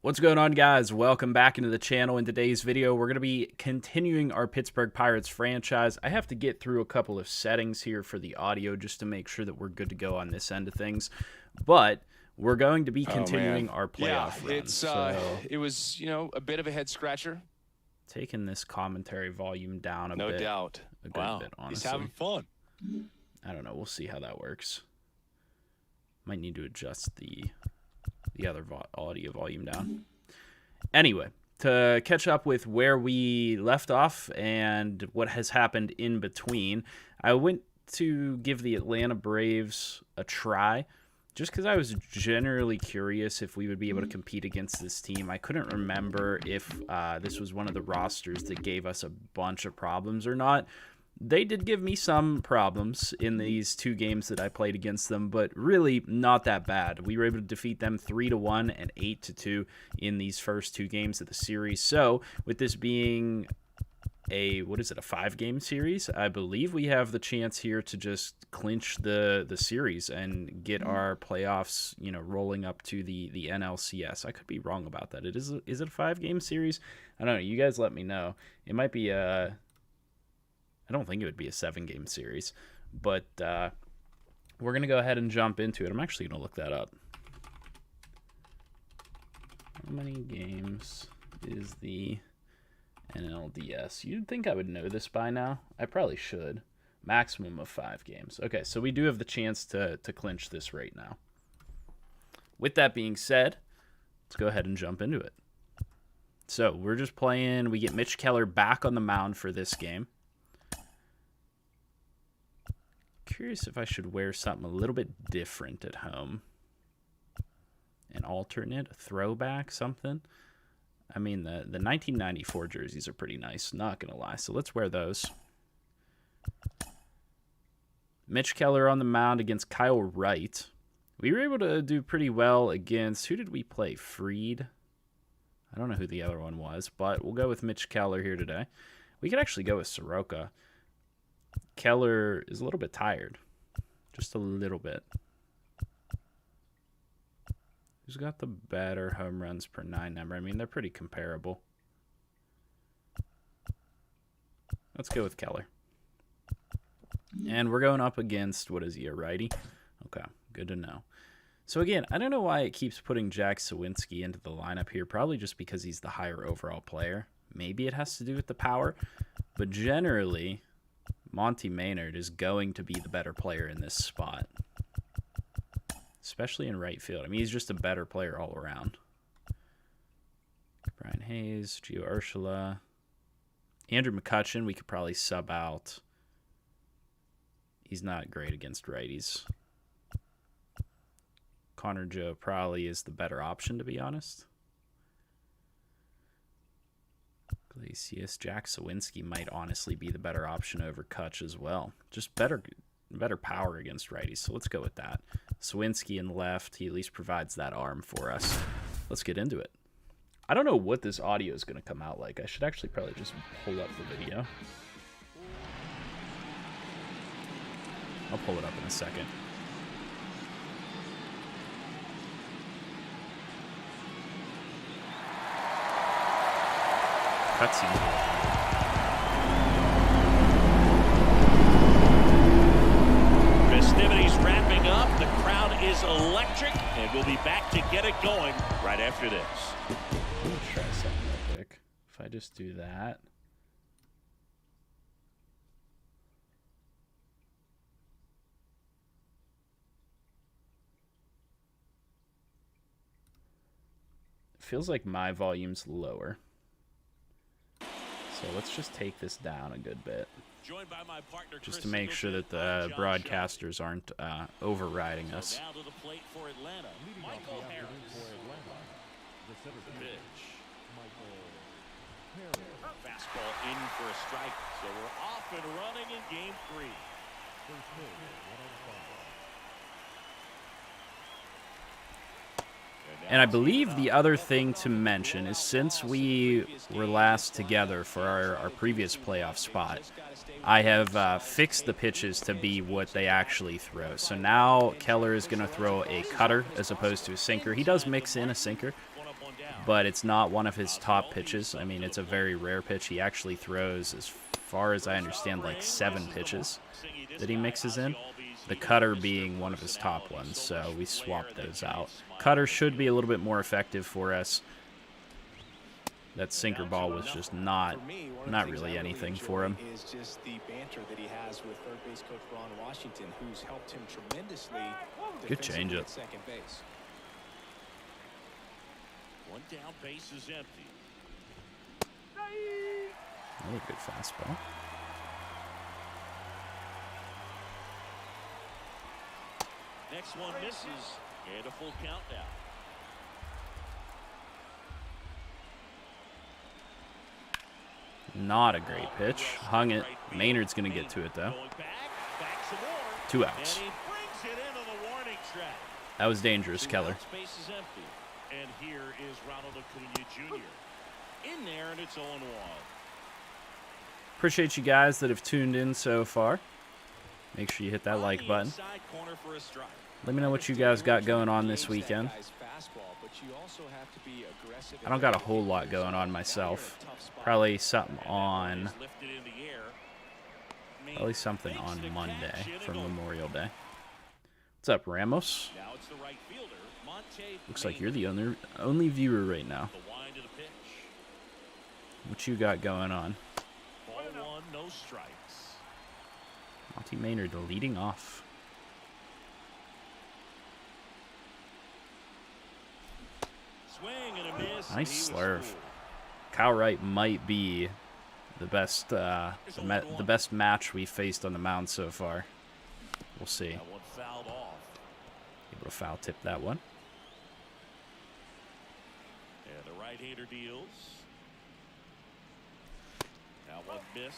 What's going on, guys? Welcome back into the channel. In today's video, we're going to be continuing our Pittsburgh Pirates franchise. I have to get through a couple of settings here for the audio just to make sure that we're good to go on this end of things. But we're going to be continuing our playoff run. It was, a bit of a head scratcher. Taking this commentary volume down a bit. No doubt. A good bit, honestly. He's having fun. I don't know. We'll see how that works. Might need to adjust the other audio volume down. Anyway, to catch up with where we left off and what has happened in between, I went to give the Atlanta Braves a try just because I was generally curious if we would be able to compete against this team. I couldn't remember if this was one of the rosters that gave us a bunch of problems or not. They did give me some problems in these two games that I played against them, but really not that bad. We were able to defeat them 3-1 and 8-2 in these first two games of the series. So with this being a 5-game series, I believe we have the chance here to just clinch the series and get our playoffs, rolling up to the NLCS. I could be wrong about that. Is it a 5-game series? I don't know. You guys let me know. It might be I don't think it would be a 7-game series, but we're going to go ahead and jump into it. I'm actually going to look that up. How many games is the NLDS? You'd think I would know this by now. I probably should. Maximum of 5 games. Okay, so we do have the chance to clinch this right now. With that being said, let's go ahead and jump into it. So we're just playing. We get Mitch Keller back on the mound for this game. Curious if I should wear something a little bit different at home. An alternate, a throwback, something. I mean, the 1994 jerseys are pretty nice, not going to lie. So let's wear those. Mitch Keller on the mound against Kyle Wright. We were able to do pretty well against, who did we play? Freed? I don't know who the other one was, but we'll go with Mitch Keller here today. We could actually go with Soroka. Keller is a little bit tired. Just a little bit. Who's got the better home runs per 9 number? I mean, they're pretty comparable. Let's go with Keller. And we're going up against, what is he, a righty? Okay, good to know. So again, I don't know why it keeps putting Jack Sawinski into the lineup here. Probably just because he's the higher overall player. Maybe it has to do with the power. But generally, Monty Maynard is going to be the better player in this spot, especially in right field. I mean, he's just a better player all around. Brian Hayes, Gio Urshela, Andrew McCutcheon, we could probably sub out. He's not great against righties. Connor Joe probably is the better option, to be honest. Iglesias, Jack Sawinski might honestly be the better option over Kutch as well. Just better power against righties, so let's go with that. Sawinski in left, he at least provides that arm for us. Let's get into it. I don't know what this audio is going to come out like. I should actually probably just pull up the video. I'll pull it up in a second. Cutscene. Festivities wrapping up. The crowd is electric, and we'll be back to get it going right after this. Let me try something real quick. If I just do that. It feels like my volume's lower. So let's just take this down a good bit, just to make sure that the broadcasters aren't overriding us. Down to the plate for Atlanta. Michael Harris. The pitch. Fastball in for a strike. So we're off and running in game 3. And I believe the other thing to mention is, since we were last together for our previous playoff spot, I have fixed the pitches to be what they actually throw. So now Keller is going to throw a cutter as opposed to a sinker. He does mix in a sinker, but it's not one of his top pitches. I mean, it's a very rare pitch. He actually throws, as far as I understand, like 7 pitches that he mixes in. The cutter being one of his top ones, so we swapped those out. Cutter should be a little bit more effective for us. That sinker ball was just not really anything for him. Is just the banter that he has with third base coach Ron Washington, who's helped him tremendously. Good changeup. Second base. One down, base is empty. Another good fastball. Next one misses, and a full count now. Not a great pitch. Hung it. Maynard's going to get to it, though. 2 outs. That was dangerous, Keller. Space is empty. And here is Ronald Acuna Jr. in there, and it's 0-1. Appreciate you guys that have tuned in so far. Make sure you hit that like button. Let me know what you guys got going on this weekend. I don't got a whole lot going on myself. Probably something on Monday for Memorial Day. What's up, Ramos? Looks like you're the only viewer right now. What you got going on? Ball 1, no strikes. Monty Maynard leading off. Swing and a miss. Nice slurve. Kyle Wright might be the best the best match we faced on the mound so far. We'll see. That one fouled off. Able to foul tip that one. And the right-hander deals. That one missed.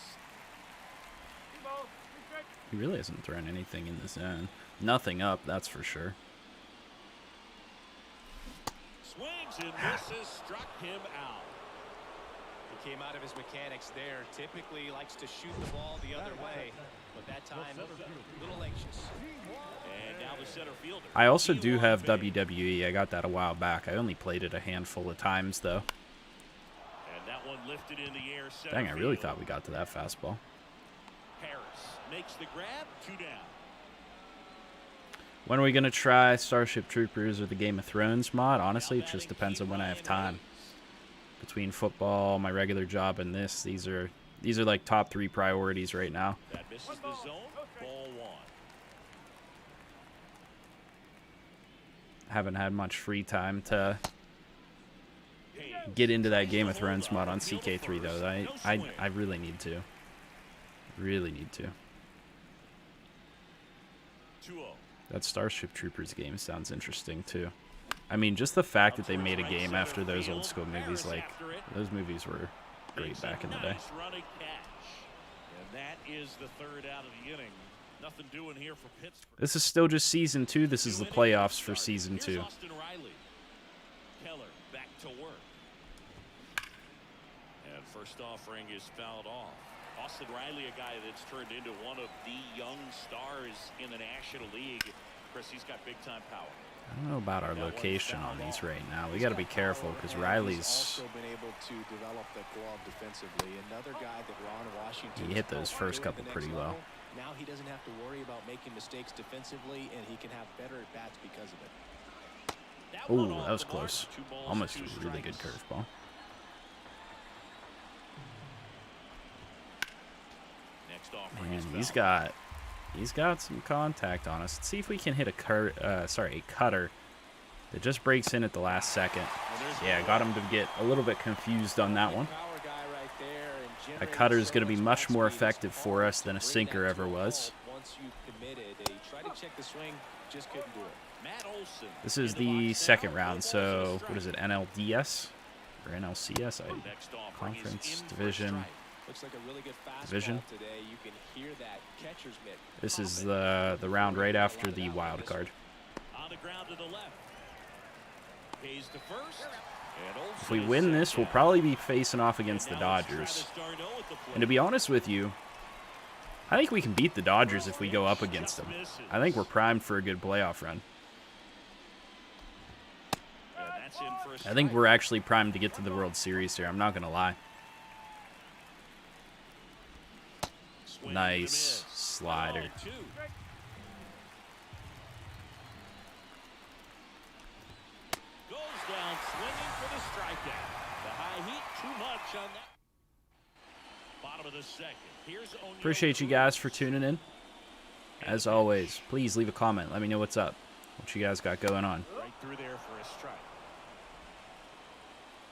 He really hasn't thrown anything in the zone. Nothing up, that's for sure. Swings and misses, struck him out. He came out of his mechanics there. Typically likes to shoot the ball the other way, but that time a little anxious. And now the center fielder. I also do have WWE. I got that a while back. I only played it a handful of times, though. And that one lifted in the air. Dang, I really thought we got to that fastball. Harris makes the grab, 2 down. When are we going to try Starship Troopers or the Game of Thrones mod? Honestly, it just depends on when I have time. Between football, my regular job, and this, these are like top 3 priorities right now. That misses the zone. Ball 1. Haven't had much free time to get into that Game of Thrones mod on CK3 though. I really need to. Really need to. 2-0. That Starship Troopers game sounds interesting too. I mean, just the fact that they made a game after those old school movies, like, those movies were great back in the day. Running catch. And that is the 3rd out of the inning. Nothing doing here for Pittsburgh. This is still just Season 2. This is the playoffs for Season 2. Here's Austin Riley. Keller back to work. And first offering is fouled off. Austin Riley, a guy that's turned into one of the young stars in the National League. Chris, he's got big-time power. I don't know about our location on these right now. We got to be careful because Riley's. Also been able to develop the glove defensively. Another guy that Ron Washington. He hit those first couple pretty well. Now he doesn't have to worry about making mistakes defensively, and he can have better at bats because of it. Oh, that was close. Almost a really good curveball. Man, he's got some contact on us. Let's see if we can hit a cutter that just breaks in at the last second. Yeah, got him to get a little bit confused on that one. A cutter is going to be much more effective for us than a sinker ever was. This is the second round, so what is it, NLDS or NLCS? Conference Division. Division. This is the round right after the wild card. If we win this, we'll probably be facing off against the Dodgers. And to be honest with you, I think we can beat the Dodgers if we go up against them. I think we're primed for a good playoff run. that's in for a I strike. think we're actually primed to get to the World Series here. I'm not going to lie. Swing and a Nice miss. slider. 0-2. Goes down swinging for the strikeout. The high heat, too much on that. Bottom of the second. Here's O'Neal. Appreciate you guys for tuning in. As always, please leave a comment. Let me know what's up. What you guys got going on. Right through there for a strike.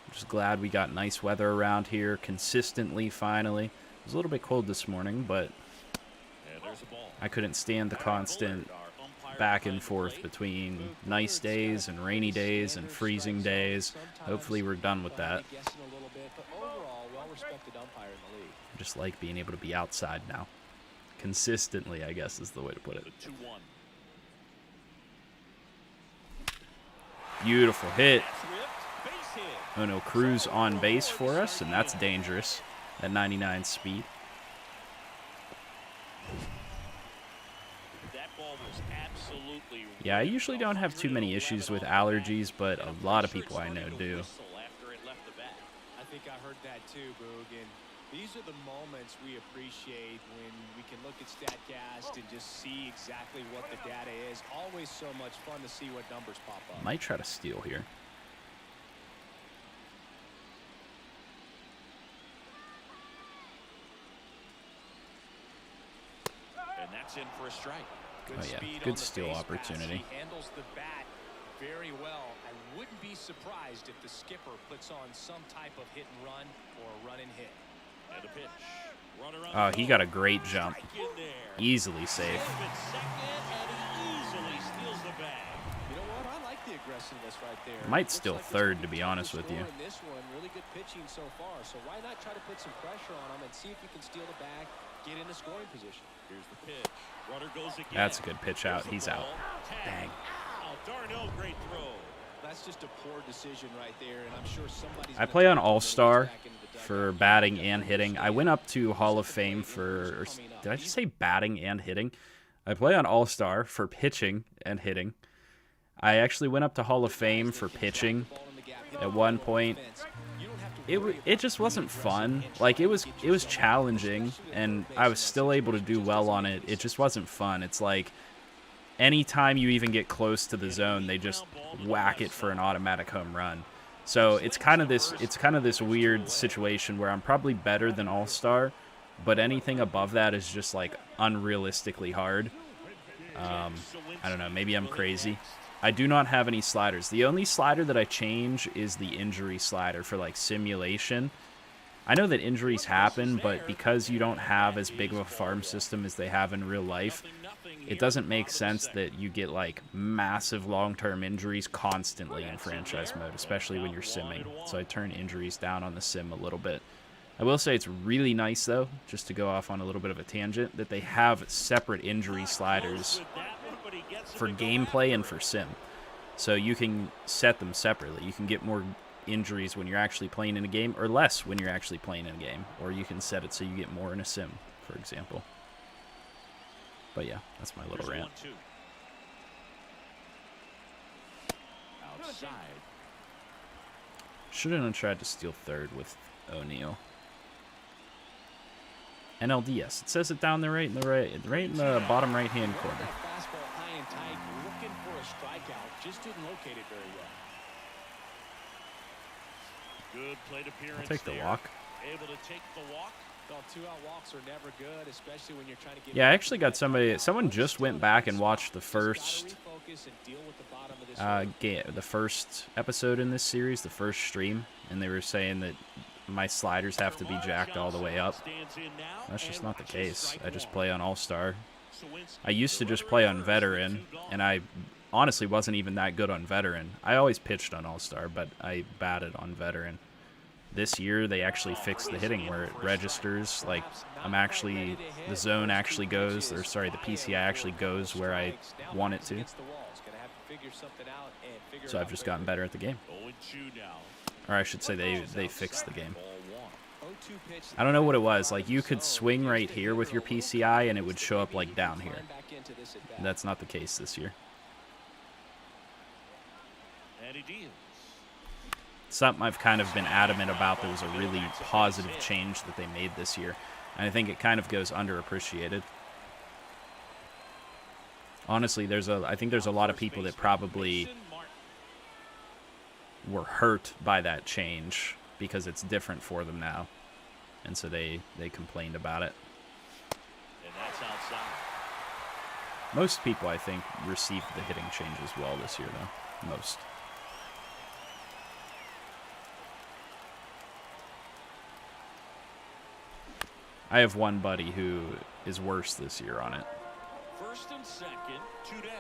I'm just glad we got nice weather around here consistently, finally. It was a little bit cold this morning, but And there's a ball. I couldn't stand the constant back and forth between nice days and rainy days and freezing days. Hopefully we're done with that. Guessing a little bit, but overall, well-respected umpire in the league. I just like being able to be outside now. Consistently, I guess is the way to put it. The 2-1. Beautiful hit. That's ripped. Base hit. Oh no, Cruz on base for us, and that's dangerous at 99 speed. That ball was absolutely. Yeah, I usually don't have too many issues with allergies, but a lot of people I know do. After it left the bat. I think I heard that too, Boog. And these are the moments we appreciate when we can look at StatCast and just see exactly what the data is. Always so much fun to see what numbers pop up. Might try to steal here. And that's in for a strike. Oh yeah, speed good on the steal base pass. opportunity. He handles the bat very well. I wouldn't be surprised if the skipper puts on some type of hit and run or a run and hit. And a pitch. Runner on Oh, the he go. got a great jump. Strike in there. Easily safe. Safe at second, and he easily steals the bag. You know what? I like the aggressiveness right there. Might Looks steal like there's third, gonna to be be time honest with you. score in this one. Really good pitching so far. So why not try to put some pressure on him and see if you can steal the bag, get into scoring position. Here's the pitch. Runner goes again. That's a good pitch out. Here's the He's out. ball. Tag. Dang. Ow, Darnell, great throw. That's just a poor decision right there, and I'm sure somebody's I gonna play on take him when he All-Star gets back into the for dugout. batting and hitting. I went up to Hall of Fame for, or did I just say batting and hitting? I play on All-Star for pitching and hitting. I actually went up to Hall of Fame for pitching at one point. It just wasn't fun. Like it was challenging, and I was still able to do well on it. It just wasn't fun. It's like anytime you even get close to the zone, they just whack it for an automatic home run. So it's kind of this weird situation where I'm probably better than All-Star, but anything above that is just like unrealistically hard. I don't know, maybe I'm crazy. I do not have any sliders. The only slider that I change is the injury slider for like simulation. I know that injuries happen, but because you don't have as big of a farm system as they have in real life, it doesn't make sense that you get like massive long-term injuries constantly in franchise mode, especially when you're simming. So I turn injuries down on the sim a little bit. I will say it's really nice though, just to go off on a little bit of a tangent, that they have separate injury sliders for gameplay and for sim. So you can set them separately. You can get more injuries when you're actually playing in a game, or less when you're actually playing in a game. Or you can set it so you get more in a sim, for example. But yeah, that's my little rant. Outside. Shouldn't have tried to steal third with O'Neal. NLDS. It says it down there right in the bottom right-hand corner. Fastball high and tight, looking for a strikeout. Just didn't locate it very well. Good plate appearance. I'll take the there. walk. Able to take the walk. Well, two-out walks are never good, especially when you're trying to get. Yeah, I actually got someone just went back and watched the first the first episode in this series, the first stream, and they were saying that my sliders have to be jacked all the way up. That's just not the case. I just play on All-Star. I used to just play on Veteran, and I honestly wasn't even that good on Veteran. I always pitched on All-Star, but I batted on Veteran. This year, they actually fixed the hitting where it registers. Like, the zone actually goes, or sorry, the PCI actually goes where I want it to. So I've just gotten better at the game. Or I should say they fixed the game. I don't know what it was. Like, you could swing right here with your PCI, and it would show up, like, down here. And that's not the case this year. And he deals. Something I've kind of been adamant about. There was a really positive change that they made this year, and I think it kind of goes underappreciated. Honestly, I think there's a lot of people that probably were hurt by that change because it's different for them now, and so they complained about it. And that's outside. Most people, I think, received the hitting changes well this year, though. Most. I have one buddy who is worse this year on it. First and second, 2 down.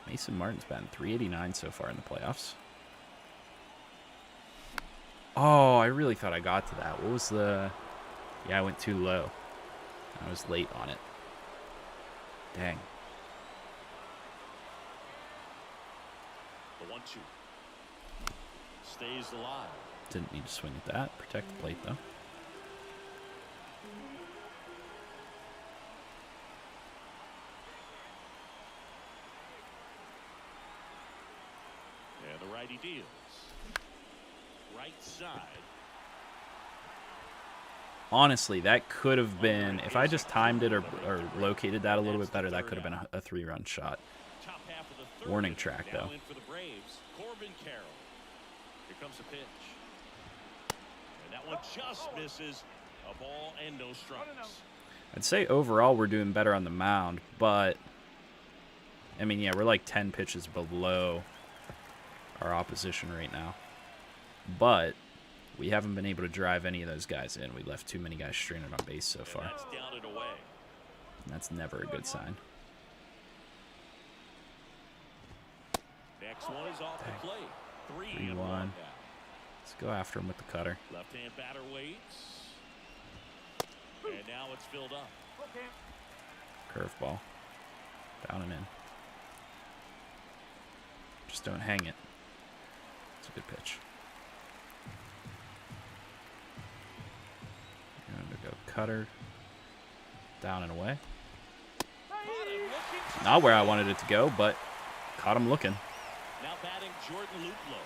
Mason Martin's batting .389 so far in the playoffs. Oh, I really thought I got to that. What was the... Yeah, I went too low. I was late on it. Dang. The 1-2. Stays alive. Didn't need to swing at that. Protect the plate, though. And the righty deals. Right side. Honestly, that could have been, if I just timed it or located that a little bit better, that could have been a 3-run shot. Top half of the third. Warning track, though. Now in for the Braves, Corbin Carroll. Here comes a pitch. And that one just misses. A ball and no strikes. I'd say overall we're doing better on the mound, but, I mean, yeah, we're like 10 pitches below our opposition right now. But we haven't been able to drive any of those guys in. We left too many guys stranded on base so far. That's down and away. And that's never a good sign. Next one is off the plate. 3-1. Let's go after him with the cutter. Left-hand batter waits. And now it's filled up. Curveball. Down and in. Just don't hang it. It's a good pitch. Going to go cutter. Down and away. Not where I wanted it to go, but caught him looking. Now batting Jordan Luplow.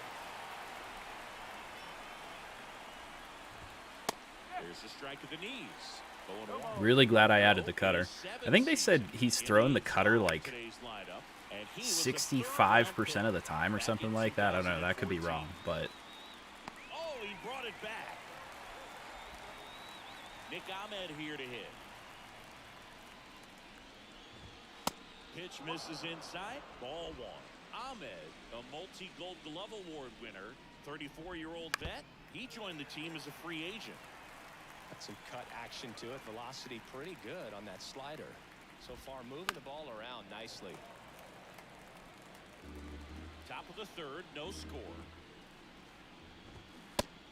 There's the strike at the knees. Really glad I added the cutter. I think they said he's thrown the cutter like 65% of the time or something like that. I don't know. That could be wrong, but... Oh, he brought it back. Nick Ahmed here to hit. Pitch misses inside. Ball one. Ahmed, a multi-Gold Glove Award winner, 34-year-old vet. He joined the team as a free agent. Got some cut action to it. Velocity pretty good on that slider. So far, moving the ball around nicely. Top of the third, no score.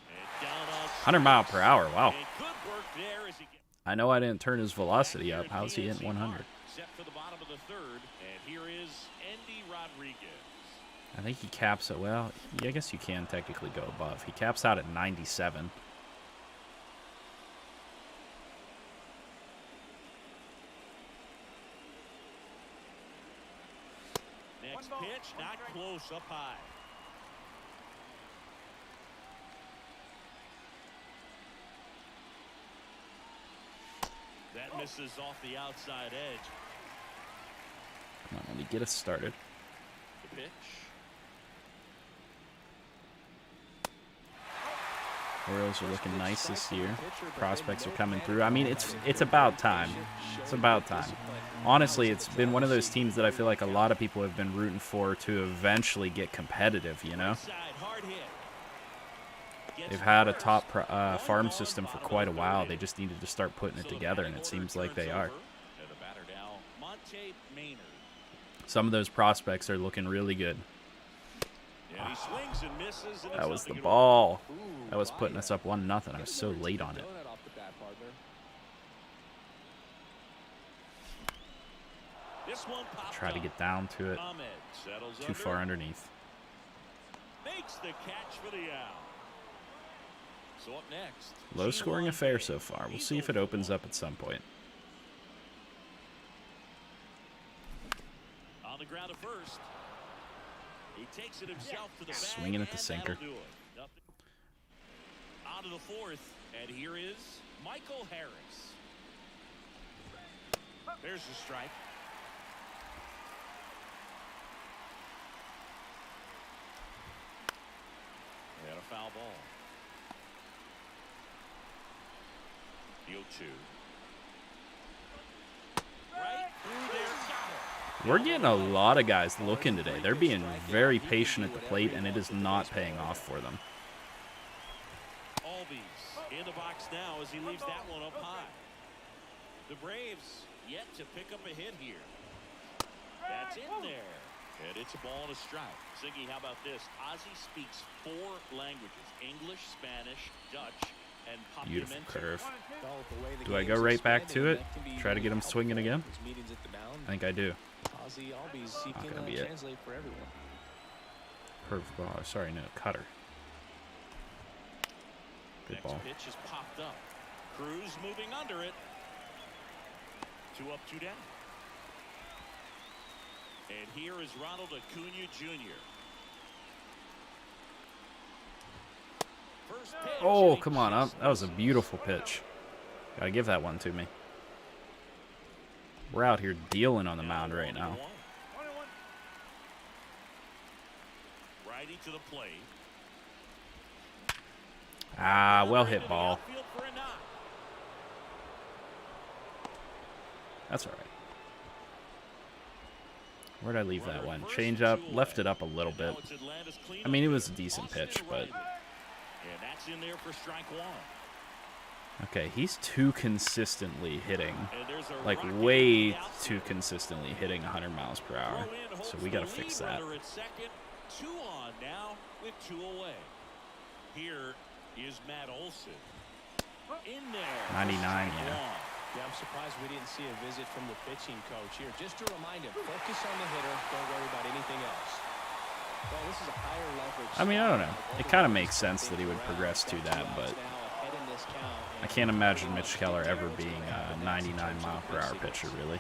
And down on 100 mile per hour. Wow. and good work there as he gets I know I didn't turn his velocity up. How's he hitting 100? set for the bottom of the third, and here is Andy Rodriguez. I think he caps it. Well, yeah, I guess you can technically go above. He caps out at 97. Next pitch, not close, up high. That misses off the outside edge. Come on, let me get us started. The pitch. Orioles are looking nice this year. Prospects are coming through. I mean, it's about time. It's about time. Honestly, it's been one of those teams that I feel like a lot of people have been rooting for to eventually get competitive, you know? Side, hard hit. They've had a top farm system for quite a while. They just needed to start putting it together, and it seems like they are. And the batter now, Monte Maynard. Some of those prospects are looking really good. And he swings and misses, and That it's was the nothing at ball. Ooh, That was putting us up 1-0. I was so Getting late on it. donut off the bat, partner. This one popped Try to up. get down to it. Ahmed settles Too under, far underneath. makes the catch for the out. So up next, Low scoring affair so far. We'll see if it opens up at some point. the ground to first. He takes it himself to the bag, Swinging at the and sinker. that'll do it. Nothing. On to the fourth, and here is Michael Harris. There's the strike. And a foul ball. The 0-2. Right through there. Got it. We're getting a lot of guys looking today. They're being very patient at the plate, and it is not paying off for them. Albies in the box now as he leaves that one up high. The Braves yet to pick up a hit here. That's in there. And it's a ball and a strike. Ziggy, how about this? Ozzie speaks 4 languages: English, Spanish, Dutch, and Beautiful curve. Well, the way the Do I go game's right back expanding, to it? that can be Try to get him helpful swinging again? for those meetings at the mound. I think I do. Ozzie Albies, he can gonna be it. translate for everyone. Curveball. Sorry, no, cutter. Good Next ball. pitch is popped up. Cruz moving under it. 2 up, 2 down. And here is Ronald Acuna Jr. First pitch, Oh, and he come on. just That was a misses. beautiful pitch. Gotta give that one to me. We're out here dealing on the mound right now. Righty to the plate. Ah, well hit ball. Outfield for a knock. That's all right. Where'd I leave that one? Change up, left it up a little bit. I mean, it was a decent pitch, but... And that's in there for strike 1. Okay, he's too consistently hitting. And there's a Like, rocket way in the outfield. too consistently hitting 100 miles per hour. Throw in, So holds we gotta the fix lead that. runner at second. 2 on now with 2 away. Here is Matt Olson. In there. 99, Strike yeah. 1. Yeah, I'm surprised we didn't see a visit from the pitching coach here. Just to remind him, focus on the hitter. Don't worry about anything else. Well, this is a higher leverage. I mean, I don't know. It kind of makes sense that he would progress to that, but I can't imagine Mitch Keller ever being a 99-mile-per-hour pitcher, really.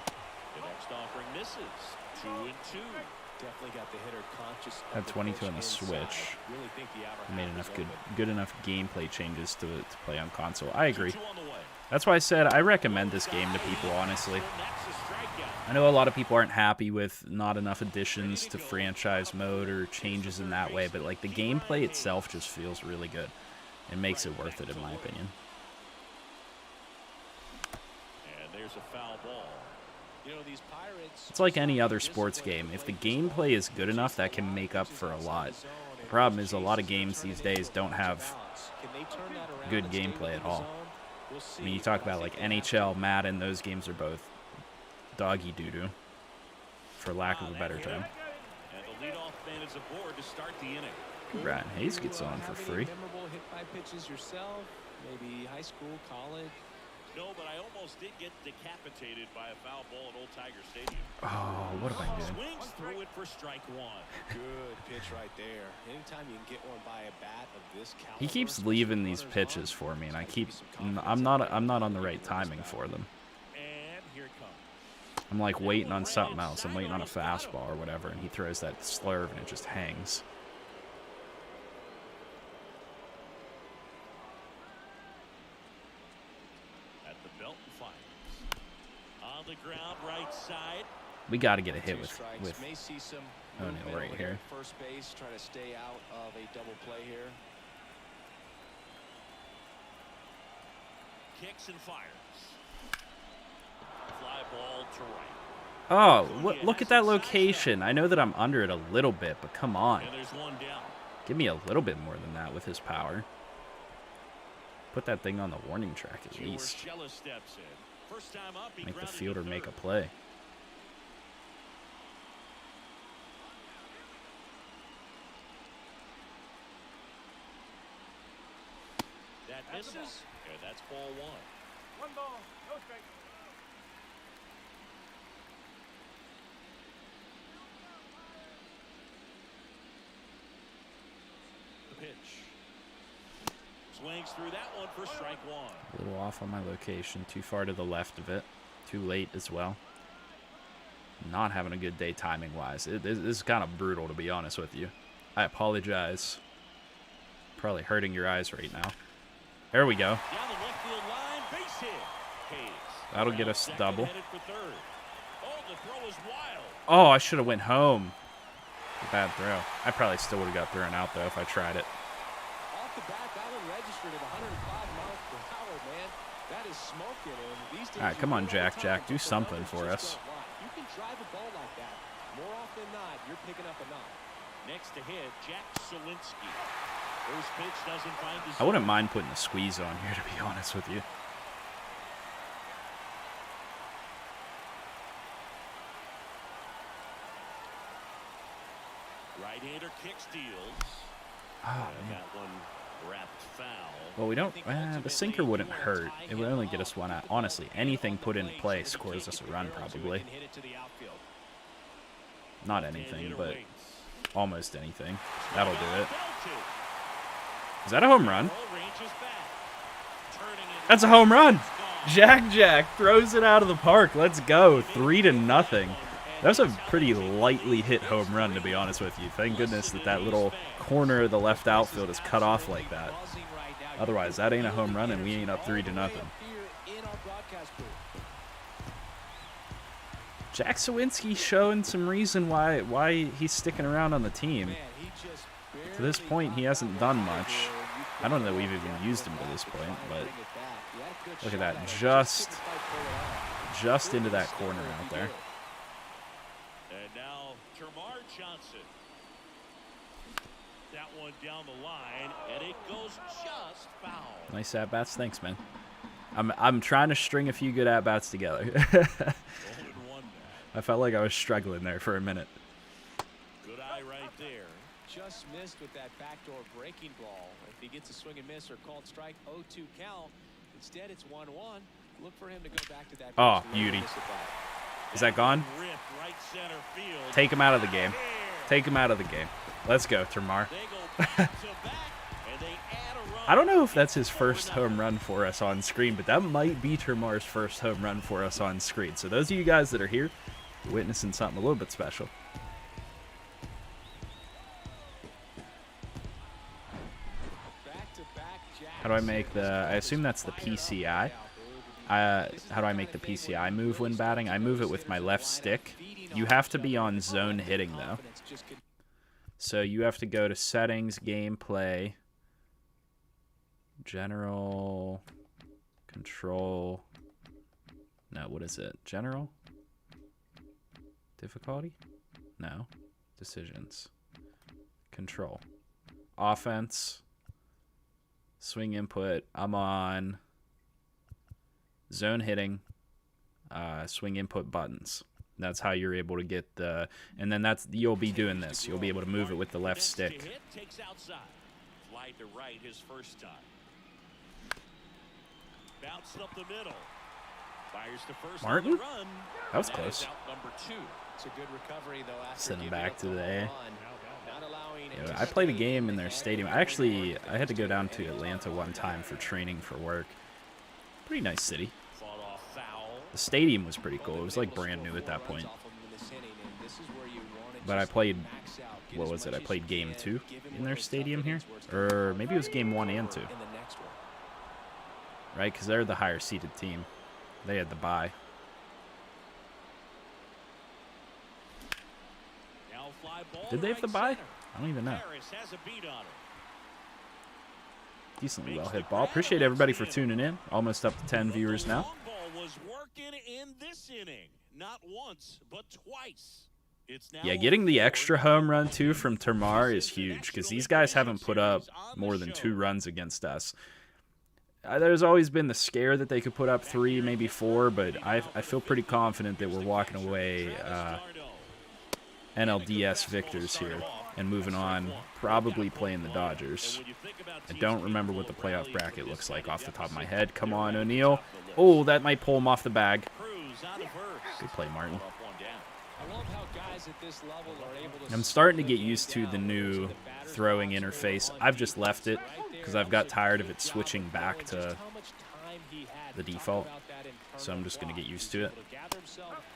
The next offering misses. 2 and 2. Definitely got the hitter conscious. Had 22 on the switch. Really think the outer Made half enough is good enough gameplay changes to play on console. I agree. 2 on the way. That's why I said I recommend this game to people, honestly. And that's a strikeout. I know a lot of people aren't happy with not enough additions to franchise mode or changes in that way, but like the gameplay itself just feels really good. It makes it worth it, in my opinion. And there's a foul ball. You know, these Pirates. It's like any other sports game. If the gameplay is good enough, that can make up for a lot. The problem is a lot of games these days don't have good gameplay at all. I mean, you talk about like NHL, Madden, those games are both doggy doo-doo, for lack of a better term. And the leadoff man is aboard to start the inning. Ryan Hayes gets on for free. Memorable hit by pitches yourself? Maybe high school, college. No, but I almost did get decapitated by a foul ball at Old Tiger Stadium. Oh, what am I doing? Swings through it for strike 1. Good pitch right there. Anytime you can get one by a bat of this caliber. He keeps leaving these pitches for me, and I'm not on the right timing for them. And here it comes. I'm like waiting on something else. I'm waiting on a fastball or whatever, and he throws that slurve and it just hangs. At the belt and fires. On the ground, right side. We got to get a hit Two with strikes. May see some O'Neal movement right over here. at First base, try to stay out of a double play here. Kicks and fires. Fly ball to right. Oh, look at that location. I know that I'm under it a little bit, but come on. And there's one down. Give me a little bit more than that with his power. Put that thing on the warning track at least. Urshela steps in. First time up, he Make the grounded to fielder make a third. play. That misses, and that's ball 1. One ball, no strike. The pitch. Swings through that one for strike 1. A little off on my location. Too far to the left of it. Too late as well. not having a good day timing-wise. This is kind of brutal, to be honest with you. I apologize. Probably hurting your eyes right now. There we go. Down the left field line, base hit. Hayes. That'll get us double. Headed for third. Oh, the throw is wild. Oh, I should have went home. Bad throw. I probably still would have got thrown out, though, if I tried it. Off the bat, that one registered at 105 miles per hour, man. That is smoking. And these days, All right, come on, Jack. Jack, do something for us. You can drive a ball like that. More often than not, you're picking up a knock. Next to hit, Jack Selinsky. First pitch doesn't find his. I wouldn't mind putting a squeeze on here, to be honest with you. Right-hander kick steals. Oh, And that one wrapped foul. well, we don't. The sinker wouldn't hurt. It would only get us one out. Honestly, anything put into play scores us a run, probably. Not anything, but almost anything. That'll do it. Is that a home run? That's a home run. Jack throws it out of the park. Let's go. 3-0. That was a pretty lightly hit home run, to be honest with you. Thank goodness that little corner of the left outfield is cut off like that. Otherwise, that ain't a home run, and we ain't up 3-0. Jack Sawinski showing some reason why he's sticking around on the team. To this point, he hasn't done much. I don't know that we've even used him to this point, but look at that. Just into that corner out there. And now Termar Johnson. That one down the line, and it goes just foul. Nice at-bats. Thanks, man. I'm trying to string a few good at-bats together. I felt like I was struggling there for a minute. Good eye right there. Just missed with that backdoor breaking ball. If he gets a swing and miss or called strike, 0-2 count. Instead, it's 1-1. Look for him to go back to that. Oh, beauty. Is that gone? Right center field. Take him out of the game. Take him out of the game. Let's go, Termar. They go back to back, and they add a run. I don't know if that's his first home run for us on screen, but that might be Termar's first home run for us on screen. So those of you guys that are here, you're witnessing something a little bit special. How do I make the... I assume that's the PCI. How do I make the PCI move when batting? I move it with my left stick. You have to be on zone hitting, though. So you have to go to settings, gameplay, general, control. No, what is it? General? Difficulty? No. Decisions. Control. Offense. Swing input. I'm on zone hitting, swing input buttons. That's how you're able to get the, and then you'll be doing this. You'll be able to move it with the left stick. Takes outside. Fly to right his first time. Bounced up the middle. Fires to first. Martin? Run. That was close. Number 2. It's a good recovery though. Send him back to the A. Not allowing Yeah, I played a game in their stadium. I had to go down to Atlanta one time for training for work. Pretty nice city. The stadium was pretty cool. It was like brand new at that point. But I played, what was it? I played game 2 in their stadium here. Or maybe it was game 1 and 2. Right? Because they're the higher seeded team. They had the bye. Did they have the bye? I don't even know. Decently well hit ball. Appreciate everybody for tuning in. Almost up to 10 viewers now. Was working in this inning, not once but twice. Yeah, getting the extra home run too from Termar is huge because these guys haven't put up more than 2 runs against us. There's always been the scare that they could put up 3, maybe 4, but I feel pretty confident that we're walking away NLDS victors here and moving on, probably playing the Dodgers. I don't remember what the playoff bracket looks like off the top of my head. Come on, O'Neal. Oh, that might pull him off the bag. Good play, Martin. I'm starting to get used to the new throwing interface. I've just left it because I've got tired of it switching back to the default. So I'm just going to get used to it.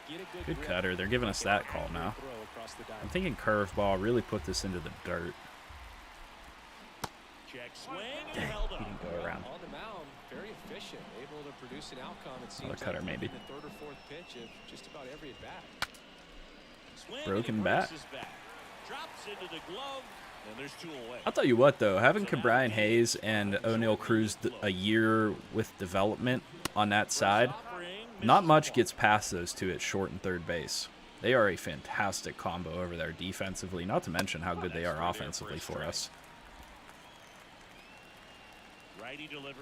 Get a Good grip, cutter. They're giving us that call now. throw across the I'm diamond. thinking curveball. Really put this into the dirt. Check swing and held He up. didn't go around. On the mound, very efficient, able to produce an outcome. It seems Another cutter, like maybe. in the third or fourth pitch of just about every at bat. Swing and Broken he bat. breaks his back. Drops into the glove, and there's 2 away. I'll tell you what, though, having Brian Hayes and O'Neal Cruz a year with development on that side, not much gets past those two at short and third base. They are a fantastic combo over there defensively, not to mention how good they are offensively for us. Righty delivers.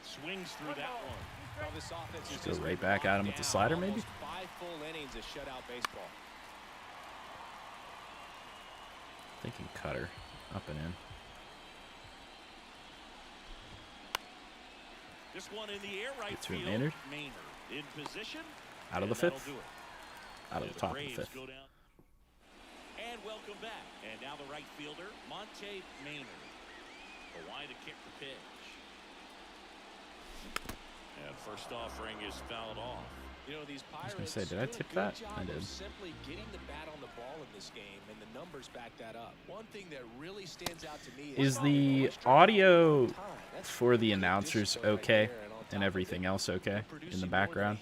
Swings through that one. Well, this offense is Just go just right back at him with the down. slider, maybe? Almost 5 full innings of shutout baseball. Thinking cutter, up and in. This one in the air, right Get to it, field. Maynard. In position. Out of the and that'll fifth. do it. Out of And the top of the Braves fifth. go down. And welcome back. And now the right fielder, Monte Maynard. Kawhi to kick the pitch. And first offering is fouled off. You know, these was Pirates gonna say, did I doing a tip good that? job I of did. simply getting the bat on the ball in this game, and the numbers back that up. One thing that really stands out to me Is is the audio for the announcers okay and everything else okay in the background?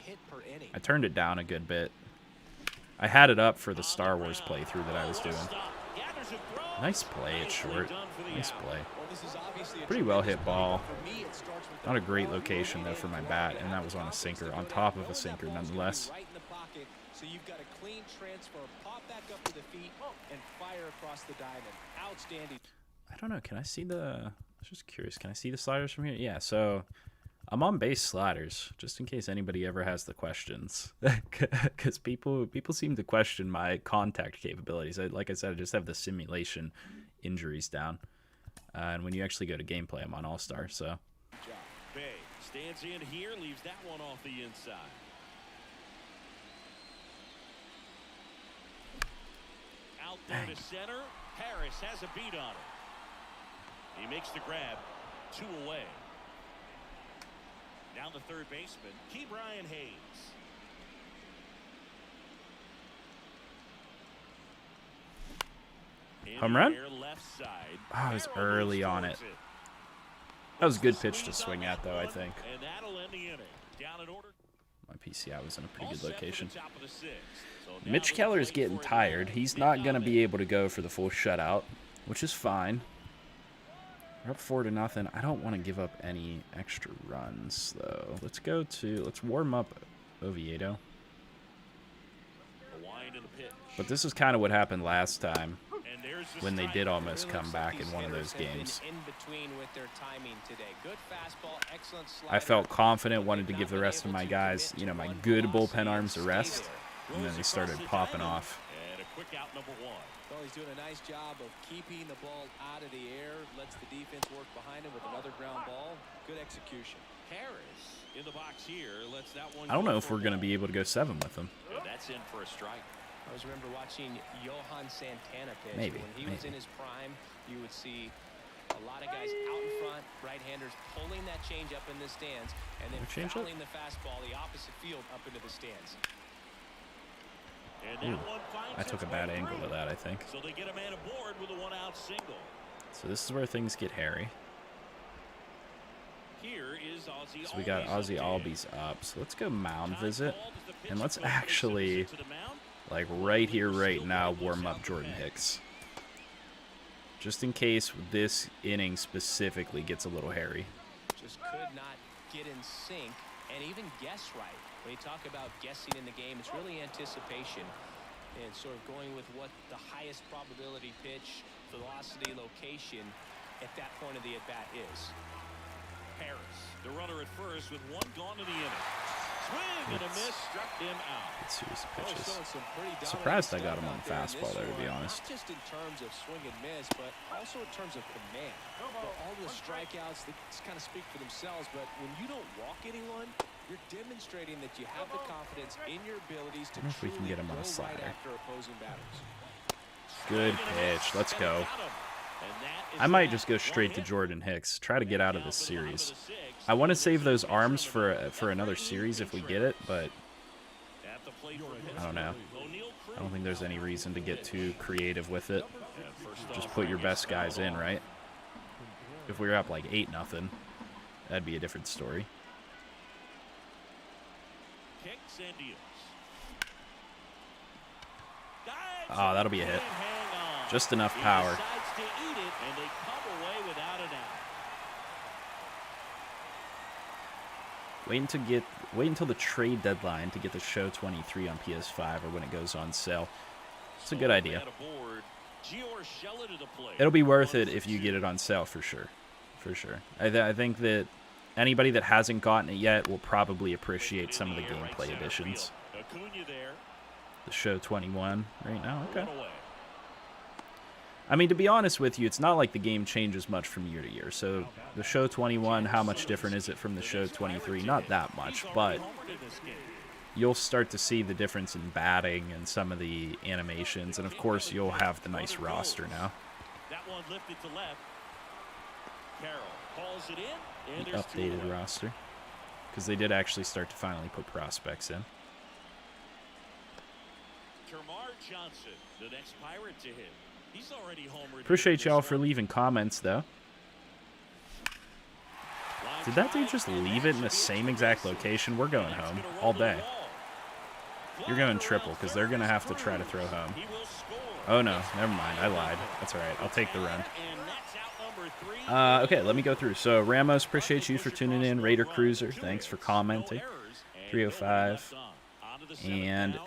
I turned it down a good bit. I had it up for the Star Wars playthrough that I was doing. Nice play at short. Nice play. Pretty well hit ball. Not a great location though for my bat, and that was on a sinker, on top of a sinker nonetheless. Right in the pocket, so you've got a clean transfer, pop back up to the feet, and fire across the diamond. Outstanding. I don't know. Can I see the? I was just curious. Can I see the sliders from here? Yeah. So I'm on base sliders, just in case anybody ever has the questions, because people seem to question my contact capabilities. Like I said, I just have the simulation injuries down, and when you actually go to gameplay, I'm on All Star. So. Bay stands in here, leaves that one off the inside. Out there to center. Harris has a beat on it. He makes the grab. 2 away. Down the third baseman, Brian Hayes. Home run? Left side. Oh, I was early on it. That was a good pitch to swing at, though, I think. And that'll end the inning. Down in order. My PCI was in a pretty good location. Top of the 6th. So now Mitch to the Keller's plate getting for a tired. new He's not going to be Big able to go for the full shutout, which is fine. We're up 4-0. I don't want to give up any extra runs, though. Let's warm up Oviedo. The wind and the pitch. But this is kind of what happened last time And there's the when they strike. did almost Really come looks back like in these one of hitters those have been games. in between with their timing today. Good fastball, excellent I slider. felt confident, wanted to give the rest of my guys, my good bullpen arms a rest, and then they started popping off. And a quick out number 1. Well, he's doing a nice job of keeping the ball out of the air, lets the defense work behind him with another ground ball. Good execution. Harris in the box here. Lets that one I don't go know if for we're going to one. be able to go 7 with them. And that's in for a strike. I always remember watching Johan Santana pitch. Maybe, When he was in his prime, you would see a lot of guys out in front, right-handers pulling that change up in the stands, and then Another changeup? fouling the fastball the opposite field up into the stands. And that one finds I took a its bad way angle through. to that, I think. So they get a man aboard with a 1-out single. So this is where things get hairy. Here is Ozzie. So we got Ozzie Albies. Albies up. So let's go mound visit. Called as the pitch And let's closer actually, to the mound. like right here, right now, warm up Jordan Hicks. Just in case this inning specifically gets a little hairy. Just could not get in sync and even guess right. When you talk about guessing in the game, it's really anticipation and sort of going with what the highest probability pitch, velocity, location at that point of the at-bat is. Harris, the runner at first with 1 gone in the inning. Swing and a miss, struck him out. Let's see his Oh, pitches. showing some pretty dominant Surprised I got stuff him on out there in fastball this there, to be one, honest. Not just in terms of swing and miss, but also in terms of command. For all the strikeouts, they kind of speak for themselves, but when you don't walk anyone, you're demonstrating that you have the confidence in your abilities to I wonder if we can truly get him on a go right slider. after opposing batters. Good Swing and a pitch. miss, Let's and it go. got him. I might just go straight to Jordan Hicks. Try to get out of this series. I want to save those arms for another series if we get it, but I don't know. I don't think there's any reason to get too creative with it. Just put your best guys in, right? If we were up like 8-0, that'd be a different story. Oh, that'll be a hit. Just enough power. Wait until the trade deadline to get the Show 23 on PS5 or when it goes on sale. It's a good idea. It'll be worth it if you get it on sale for sure. For sure. I think that anybody that hasn't gotten it yet will probably appreciate some of the gameplay additions. The Show 21 right now. Okay. I mean, to be honest with you, it's not like the game changes much from year to year. So the Show 21, how much different is it from the Show 23? Not that much, but you'll start to see the difference in batting and some of the animations. And, of course, you'll have the nice roster now. The updated roster. Because they did actually start to finally put prospects in. Johnson, the next Pirate to hit. He's already homered. Appreciate y'all for leaving comments, though. Did that dude just leave it in the same exact location? We're going home all day. You're going triple because they're going to have to try to throw home. Oh, no. Never mind. I lied. That's all right. I'll take the run. Okay, let me go through. So, Ramos, appreciate you for tuning in. Raider Cruiser, thanks for commenting. 305. And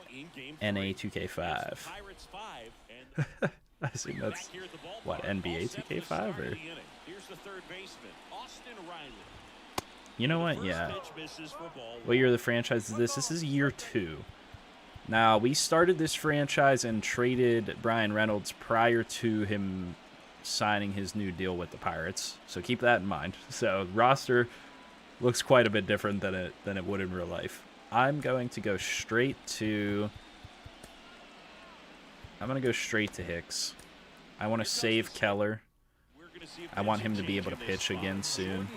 NA2K5. I assume that's, what, NBA 2K5? Or? You know what? Yeah. What year of the franchise is this? This is year 2. Now, we started this franchise and traded Brian Reynolds prior to him signing his new deal with the Pirates. So keep that in mind. So roster looks quite a bit different than it would in real life. I'm going to go straight to Hicks. I want to save Keller. I want him to be able to pitch again soon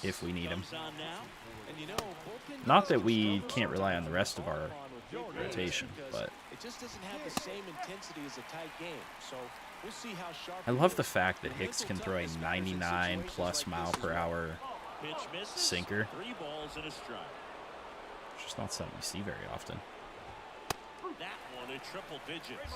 if we need him. Not that we can't rely on the rest of our rotation, but it just doesn't have the same intensity as a tight game. So we'll see how sharp. I love the fact that Hicks can throw a 99+ mile per hour sinker. It's just not something you see very often. That one in triple digits.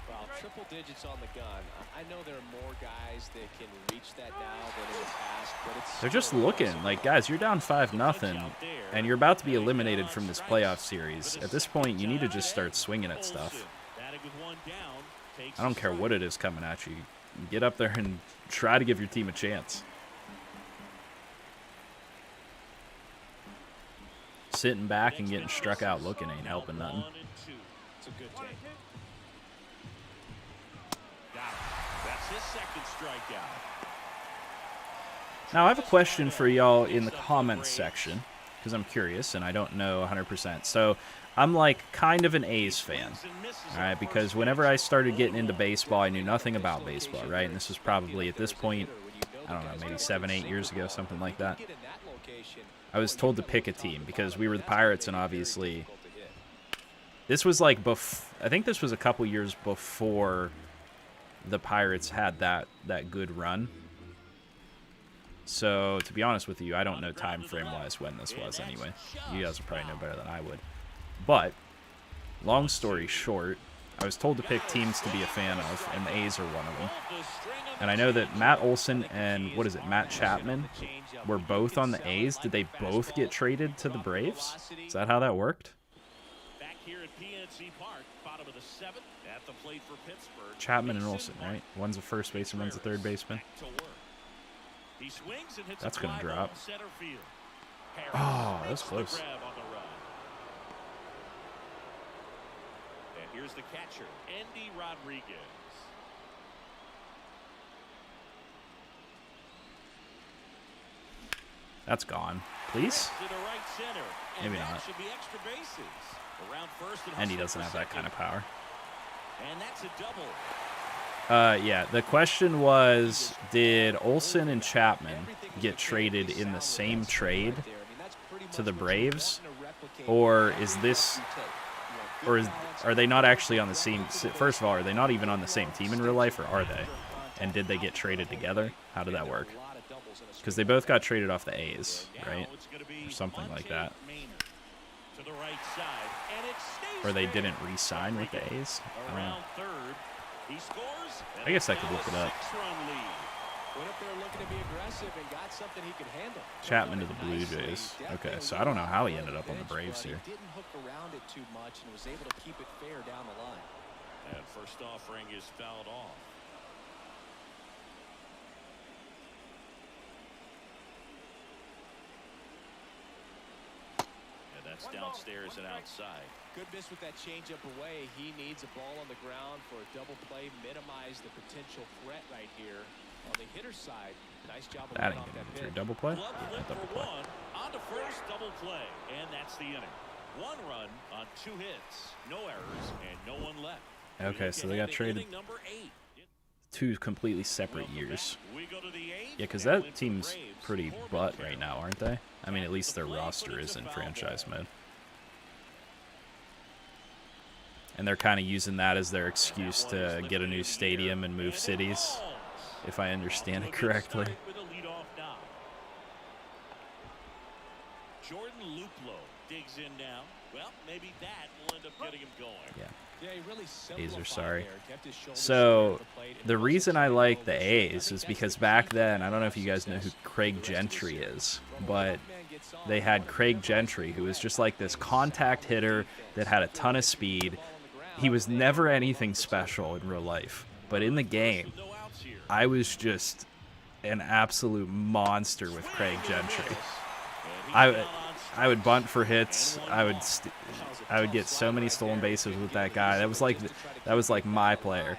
Well, triple digits on the gun. I know there are more guys that can reach that now than in the past, but it's they're just looking like, guys, you're down 5-0, and you're about to be eliminated from this playoff series. At this point, you need to just start swinging at stuff. I don't care what it is coming at you. Get up there and try to give your team a chance. Sitting back and getting struck out looking ain't helping nothing. It's a good take. That's his second strikeout. Now, I have a question for y'all in the comments section, because I'm curious and I don't know 100%. So, I'm like kind of an A's fan, all right, because whenever I started getting into baseball, I knew nothing about baseball, right? And this was probably, at this point, I don't know, maybe 7-8 years ago, something like that. I was told to pick a team because we were the Pirates, and obviously this was like I think this was a couple years before the Pirates had that good run. So, to be honest with you, I don't know time frame-wise when this was anyway. You guys will probably know better than I would. But, long story short, I was told to pick teams to be a fan of, and the A's are one of them. And I know that Matt Olson and, Matt Chapman were both on the A's. Did they both get traded to the Braves? Is that how that worked? Back here at PNC Park, bottom of the 7th, at the plate for Pittsburgh. Chapman and Olson, right? One's a first baseman, one's a third baseman. He swings and hits That's going to drop. center field. Oh, that was close. And here's the catcher, Andy Rodriguez. That's gone. Please? To the right center. Maybe that not. should be extra bases. Around first And he doesn't have that kind of power. And that's a double. Yeah, the question was, did Olsen and Chapman get traded in the same trade to the Braves, or is this, are they not actually on the same? First of all, are they not even on the same team in real life, or are they? And did they get traded together? How did that work? Because they both got traded off the A's, right, or something like that. Or they didn't re-sign with the A's. I guess I could look it up. Chapman to the Blue Jays. Okay, so I don't know how he ended up on the Braves here. And first offering is fouled off. And that's downstairs and outside. Good miss with that changeup away. He needs a ball on the ground for a double play, minimize the potential threat right here. On the hitter's side, nice job of That getting ain't off getting that through. pitch. Double play? Glove Yeah, flip double for play. one. On to first, double play. And that's the inning. 1 run on 2 hits. No errors and no one left. Okay, so they got traded Number 8. 2 completely separate years. We go to the 8th. Yeah, because that team's pretty butt right now, aren't they? I mean, at least their roster is in franchise mode. And they're kind of using that as their excuse to get a new stadium and move cities, if I understand it correctly. Jordan Luplow digs in now. Well, maybe that will end up getting him going. Yeah. Yeah, he really A's are simplified sorry. there, kept his shoulders So, straight at the plate, and the wasn't reason I too like the overshooting. A's is because back then, I don't know if you guys know who Craig Gentry is, but they had Craig Gentry, who was just like this contact hitter that had a ton of speed. He was never anything special in real life, but in the game, I was just an absolute monster with Craig Gentry. I would bunt for hits. I would get so many stolen bases with that guy. That was like my player.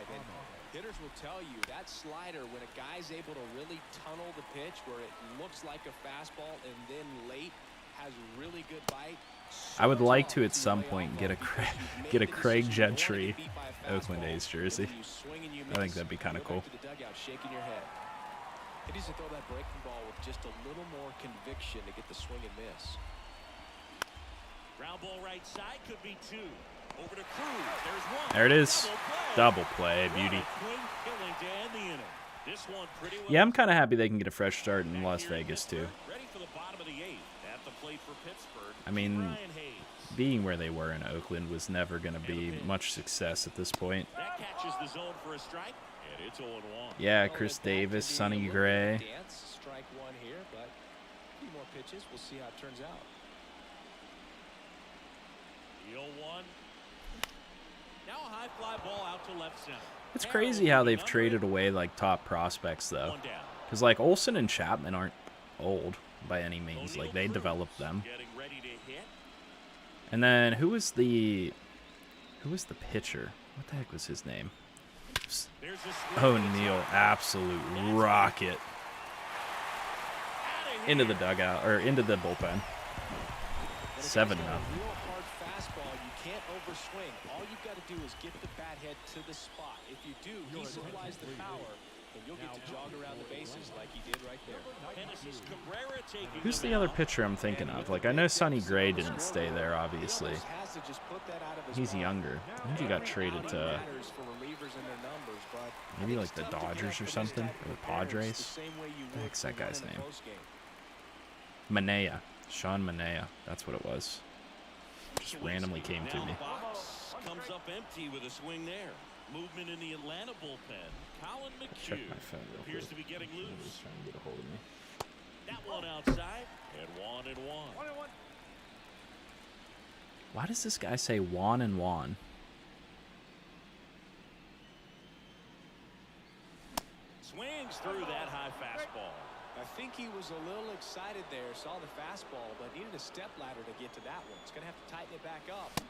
Hitters will tell you that slider, when a guy's able to really tunnel the pitch where it looks like a fastball and then late has really good bite. I would like to at some point get a Craig Gentry Oakland A's jersey. I think that'd be kind of cool. He needs to throw that breaking ball with just a little more conviction to get the swing and miss. Ground ball right side could be 2. Over to Cruz. There's 1. There it is. Double play, beauty. This one pretty well. Yeah, I'm kind of happy they can get a fresh start in Las Vegas too. Ready for the bottom of the 8th. At the plate for Pittsburgh. I mean, Brian Hayes. being where they were in Oakland was never going to be much success at this point. That catches the zone for a strike, and it's 0-1. Yeah, Chris Davis, Sonny Gray. Dance, strike 1 here, but a few more pitches. We'll see how it turns out. The 0-1. Now a high fly ball out to left center. It's crazy how they've traded away like top prospects though, because like Olsen and Chapman aren't old by any means. Like they developed them. And then who was the pitcher? What the heck was his name? O'Neal, absolute rocket into the dugout or into the bullpen. 7-0. Can't overswing. All you've got to do is get the bat head to the spot. If you do, he supplies the power, and you'll get to jog around the bases like he did right there. Who's the other pitcher I'm thinking of? Like, I know Sonny Gray didn't stay there, obviously. He's younger. I think he got traded to maybe like the Dodgers or something, or the Padres. What the heck's that guy's name? Manea. Sean Manea. That's what it was. Just randomly came to me. Comes up empty with a swing there. Movement in the Atlanta bullpen. Colin McHugh Check my phone real appears quick. to be getting loose. He's trying to get a hold of me. That one outside and 1-1. Why does this guy say Juan and Juan? Swings through that high fastball. I think he was a little excited there, saw the fastball, but needed a step ladder to get to that one. He's going to have to tighten it back up.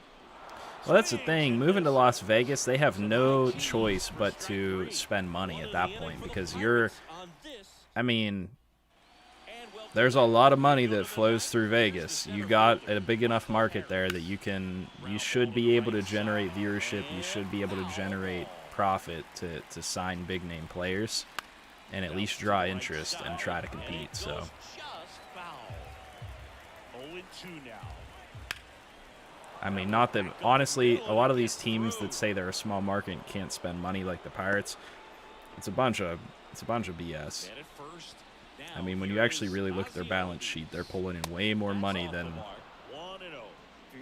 Well, that's the thing. Moving to Las Vegas, they have no choice but to spend money at that point because I mean, there's a lot of money that flows through Vegas. You got a big enough market there that you should be able to generate viewership. You should be able to generate profit to sign big name players and at least draw interest and try to compete. So. I mean, not that, honestly, a lot of these teams that say they're a small market and can't spend money like the Pirates, it's a bunch of BS. I mean, when you actually really look at their balance sheet, they're pulling in way more money than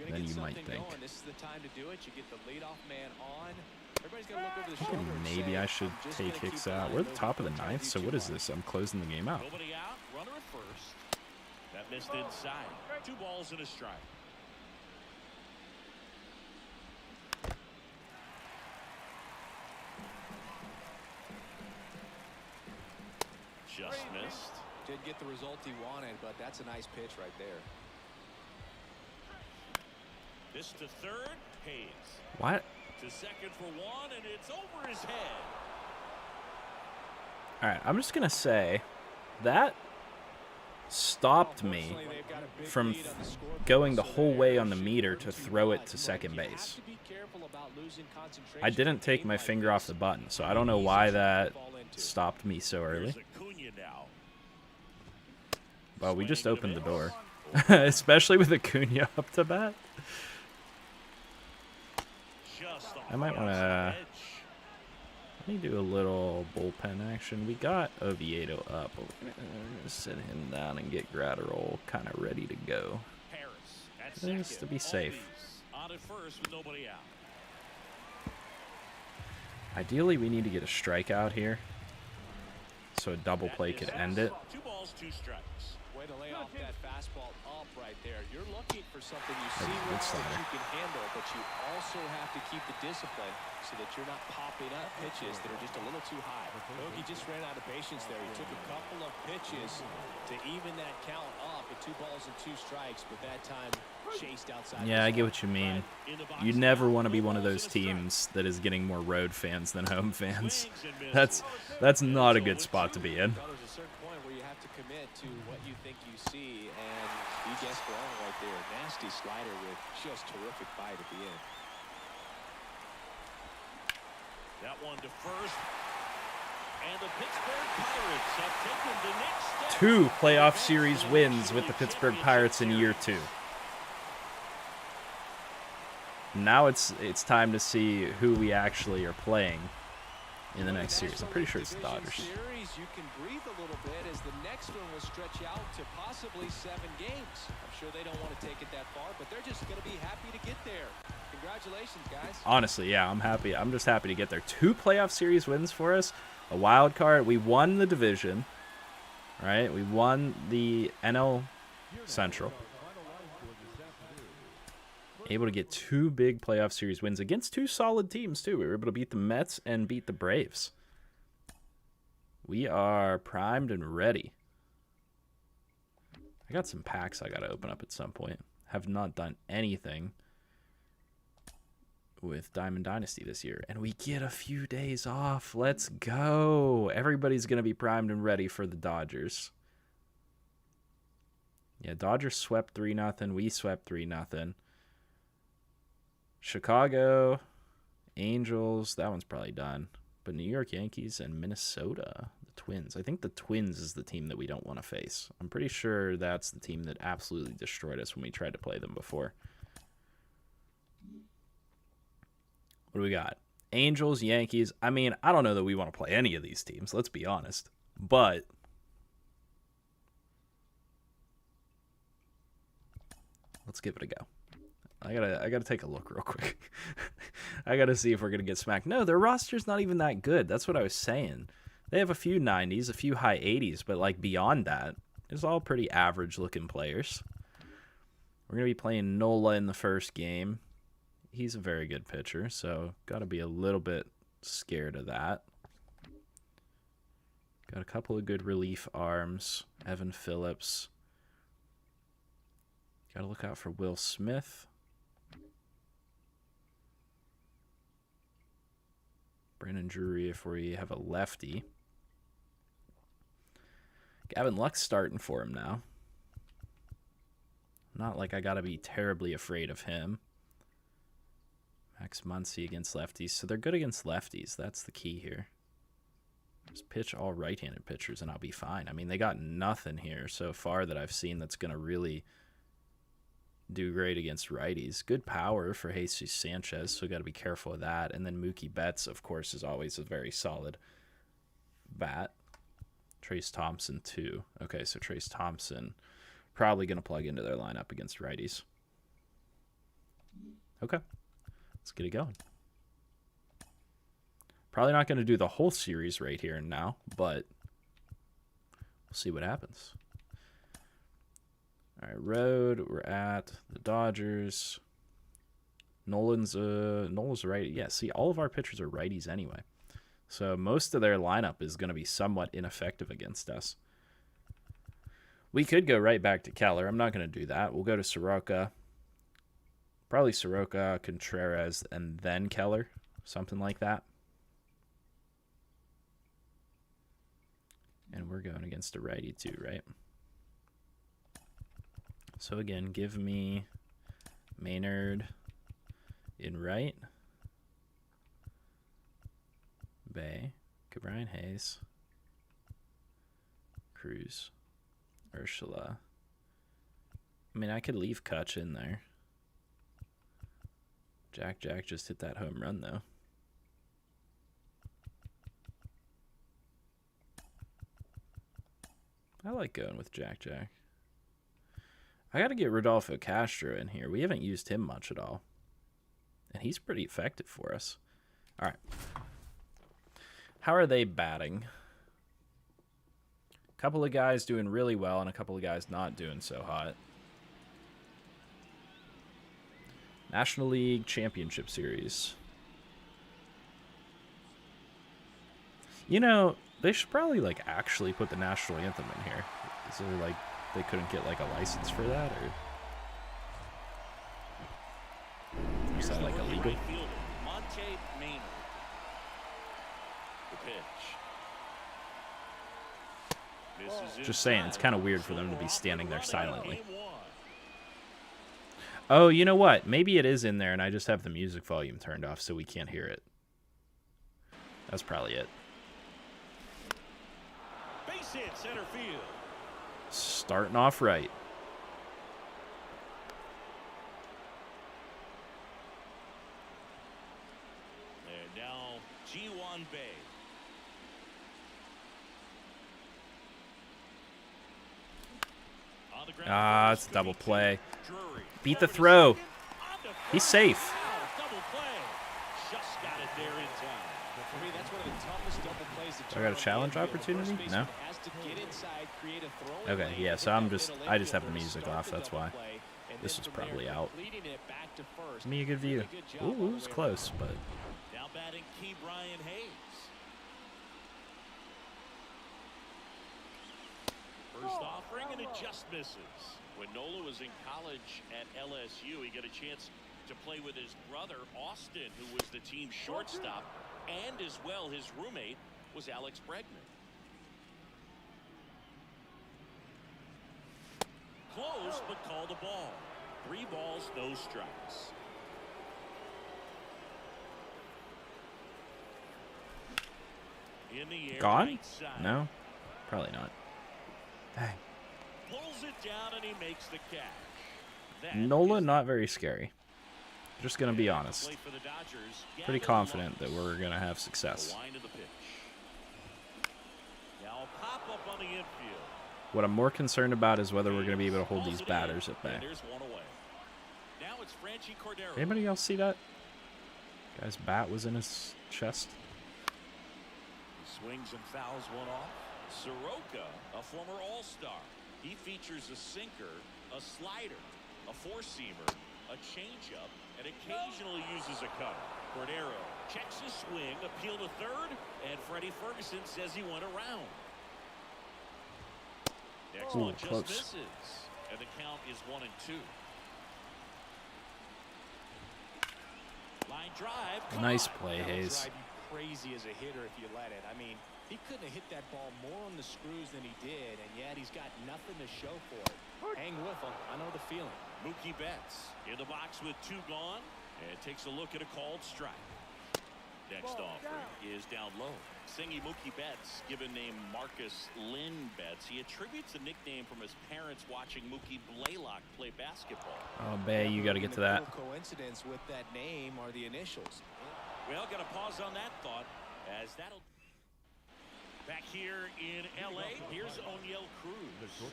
you might think. This is the time to do it. You get the leadoff man on. Everybody's got to look over the I think shoulder. maybe I should take Hicks out. We're at the top of the ninth, so what is this? I'm closing the game out. Nobody out, runner at first. That missed inside. 2 balls and a strike. Just missed. Didn't get the result he wanted, but that's a nice pitch right there. This to third, Hayes. What? To second for 1, and it's over his head. All right, I'm just going to say that stopped me from going the whole way on the meter to throw it to second base. I didn't take my finger off the button, so I don't know why that stopped me so early. Well, we just opened the door, especially with Acuna up to bat. I might want to... Let me do a little bullpen action. We got Oviedo up, but we're going to sit him down and get Gratterol kind of ready to go. Just to be safe. Ideally, we need to get a strikeout here, so a double play could end it. 2 balls, 2 strikes. Way to lay off that fastball up right there. You're looking for something you see Good that slider. you can handle, but you also have to keep the discipline so that you're not popping up pitches that are just a little too high. Bogey just ran out of patience there. He took a couple of pitches to even that count up at 2 balls and 2 strikes, but that time chased outside. Yeah, I get what you mean. You never want to be one of those teams that is getting more road fans than home fans. That's not a good spot to be in. There's a certain point where you have to commit to what you think you see, and he guessed wrong right there. Nasty slider with just terrific bite at the end. That one to first. And the Pittsburgh Pirates have taken the next step. 2 playoff series wins with the Pittsburgh Pirates in year 2. Now it's time to see who we actually are playing in the next series. I'm pretty sure it's the Dodgers. You can breathe a little bit as the next one will stretch out to possibly 7 games. I'm sure they don't want to take it that far, but they're just going to be happy to get there. Congratulations, guys. Honestly, yeah, I'm happy. I'm just happy to get there. 2 playoff series wins for us. A wild card. We won the division, right? We won the NL Central. Able to get 2 big playoff series wins against 2 solid teams, too. We were able to beat the Mets and beat the Braves. We are primed and ready. I got some packs I got to open up at some point. Have not done anything with Diamond Dynasty this year. And we get a few days off. Let's go. Everybody's going to be primed and ready for the Dodgers. Yeah, Dodgers swept 3-0. We swept 3-0. Chicago, Angels, that one's probably done. But New York Yankees and Minnesota, the Twins. I think the Twins is the team that we don't want to face. I'm pretty sure that's the team that absolutely destroyed us when we tried to play them before. What do we got? Angels, Yankees. I mean, I don't know that we want to play any of these teams, let's be honest. But let's give it a go. I gotta take a look real quick. I gotta see if we're gonna get smacked. No, their roster's not even that good. That's what I was saying. They have a few 90s, a few high 80s, but like beyond that, it's all pretty average looking players. We're gonna be playing Nola in the first game. He's a very good pitcher, so gotta be a little bit scared of that. Got a couple of good relief arms. Evan Phillips. Gotta look out for Will Smith. Brandon Drury if we have a lefty. Gavin Luck's starting for him now. Not like I gotta be terribly afraid of him. Max Muncy against lefties. So they're good against lefties. That's the key here. Just pitch all right-handed pitchers and I'll be fine. I mean, they got nothing here so far that I've seen that's going to really do great against righties. Good power for Jesus Sanchez, so got to be careful of that. And then Mookie Betts, of course, is always a very solid bat. Trace Thompson, too. Okay, so Trace Thompson probably going to plug into their lineup against righties. Okay, let's get it going. Probably not going to do the whole series right here and now, but we'll see what happens. All right, road. We're at the Dodgers. Nolan's righty. Yeah, see, all of our pitchers are righties anyway. So most of their lineup is going to be somewhat ineffective against us. We could go right back to Keller. I'm not going to do that. We'll go to Soroka. Probably Soroka, Contreras, and then Keller. Something like that. And we're going against a righty too, right? So again, give me Maynard in right. Bay. Brian Hayes. Cruz. Urshela. I mean, I could leave Kutch in there. Jack just hit that home run, though. I like going with Jack. I got to get Rodolfo Castro in here. We haven't used him much at all. And he's pretty effective for us. All right. How are they batting? A couple of guys doing really well and a couple of guys not doing so hot. National League Championship Series. You know, they should probably, like, actually put the national anthem in here. Is there, like, they couldn't get, like, a license for that, or is that, like, illegal? Monte Maynard. The pitch. Misses Just saying, it's inside. kind of weird for them to So be we're standing off there and running on silently. game one. Oh, you know what? Maybe it is in there, and I just have the music volume turned off so we can't hear it. That's probably it. Base hit center field. Starting off right. And now G1 Bay. On the ground Ah, first, it's a double to play. Drury. Beat the Over to throw. second, on to He's first. safe. Wow, double play. Just got it there in time. For me, that's one of the toughest double plays to So I turn got a on the challenge infield. The opportunity? first No? baseman has to get inside, create a throwing Okay, lane, yeah, hit so that I middle just have the infielder, music start off, the that's double why. play, and This then was from there, probably out. leading it back to first. Give me a good view. Really good job Ooh, all it the was way close, around. but Now batting key Brian Hayes. First offering and it just misses. When Nola was in college at LSU, he got a chance to play with his brother Austin, who was the team's shortstop, and as well his roommate was Alex Bregman. Close, but called a ball. 3 balls, no strikes. In the air, gone? right side. No? Probably not. Dang. Pulls it down and he makes the catch. That Nola, is not very scary. Just going to be the honest. play for the Dodgers. Pretty Gavin confident that Lux. we're going to have The success. wind of the pitch. Now a pop up on the infield. What I'm more concerned about is whether we're going to be able to hold these batters at bay. And there's one away. Now it's Franchi Cordero. Anybody else see that? Guy's bat was in his chest. He swings and fouls one off. Soroka, a former All-Star. He features a sinker, a slider, a four-seamer, a changeup, and occasionally uses a cutter. Cordero checks his swing, appeal to third, and Freddie Ferguson says he went around. Next Ooh, one just close. misses, and the count is 1-2. Line drive. Nice caught. play, That'll Hayes. drive you crazy as a hitter if you let it. I mean, he couldn't have hit that ball more on the screws than he did, and yet he's got nothing to show for it. Hang with him. I know the feeling. Mookie Betts in the box with 2 gone. And takes a look at a called strike. Next offering is down low. Singy Mookie Betts, given name Marcus Lynn Betts. He attributes the nickname from his parents watching Mookie Blaylock play basketball. Oh, Bay, you got to get to that. Coincidence with that name are the initials. Well, got to pause on that thought as that'll. Back here in LA, here's O'Neal Cruz.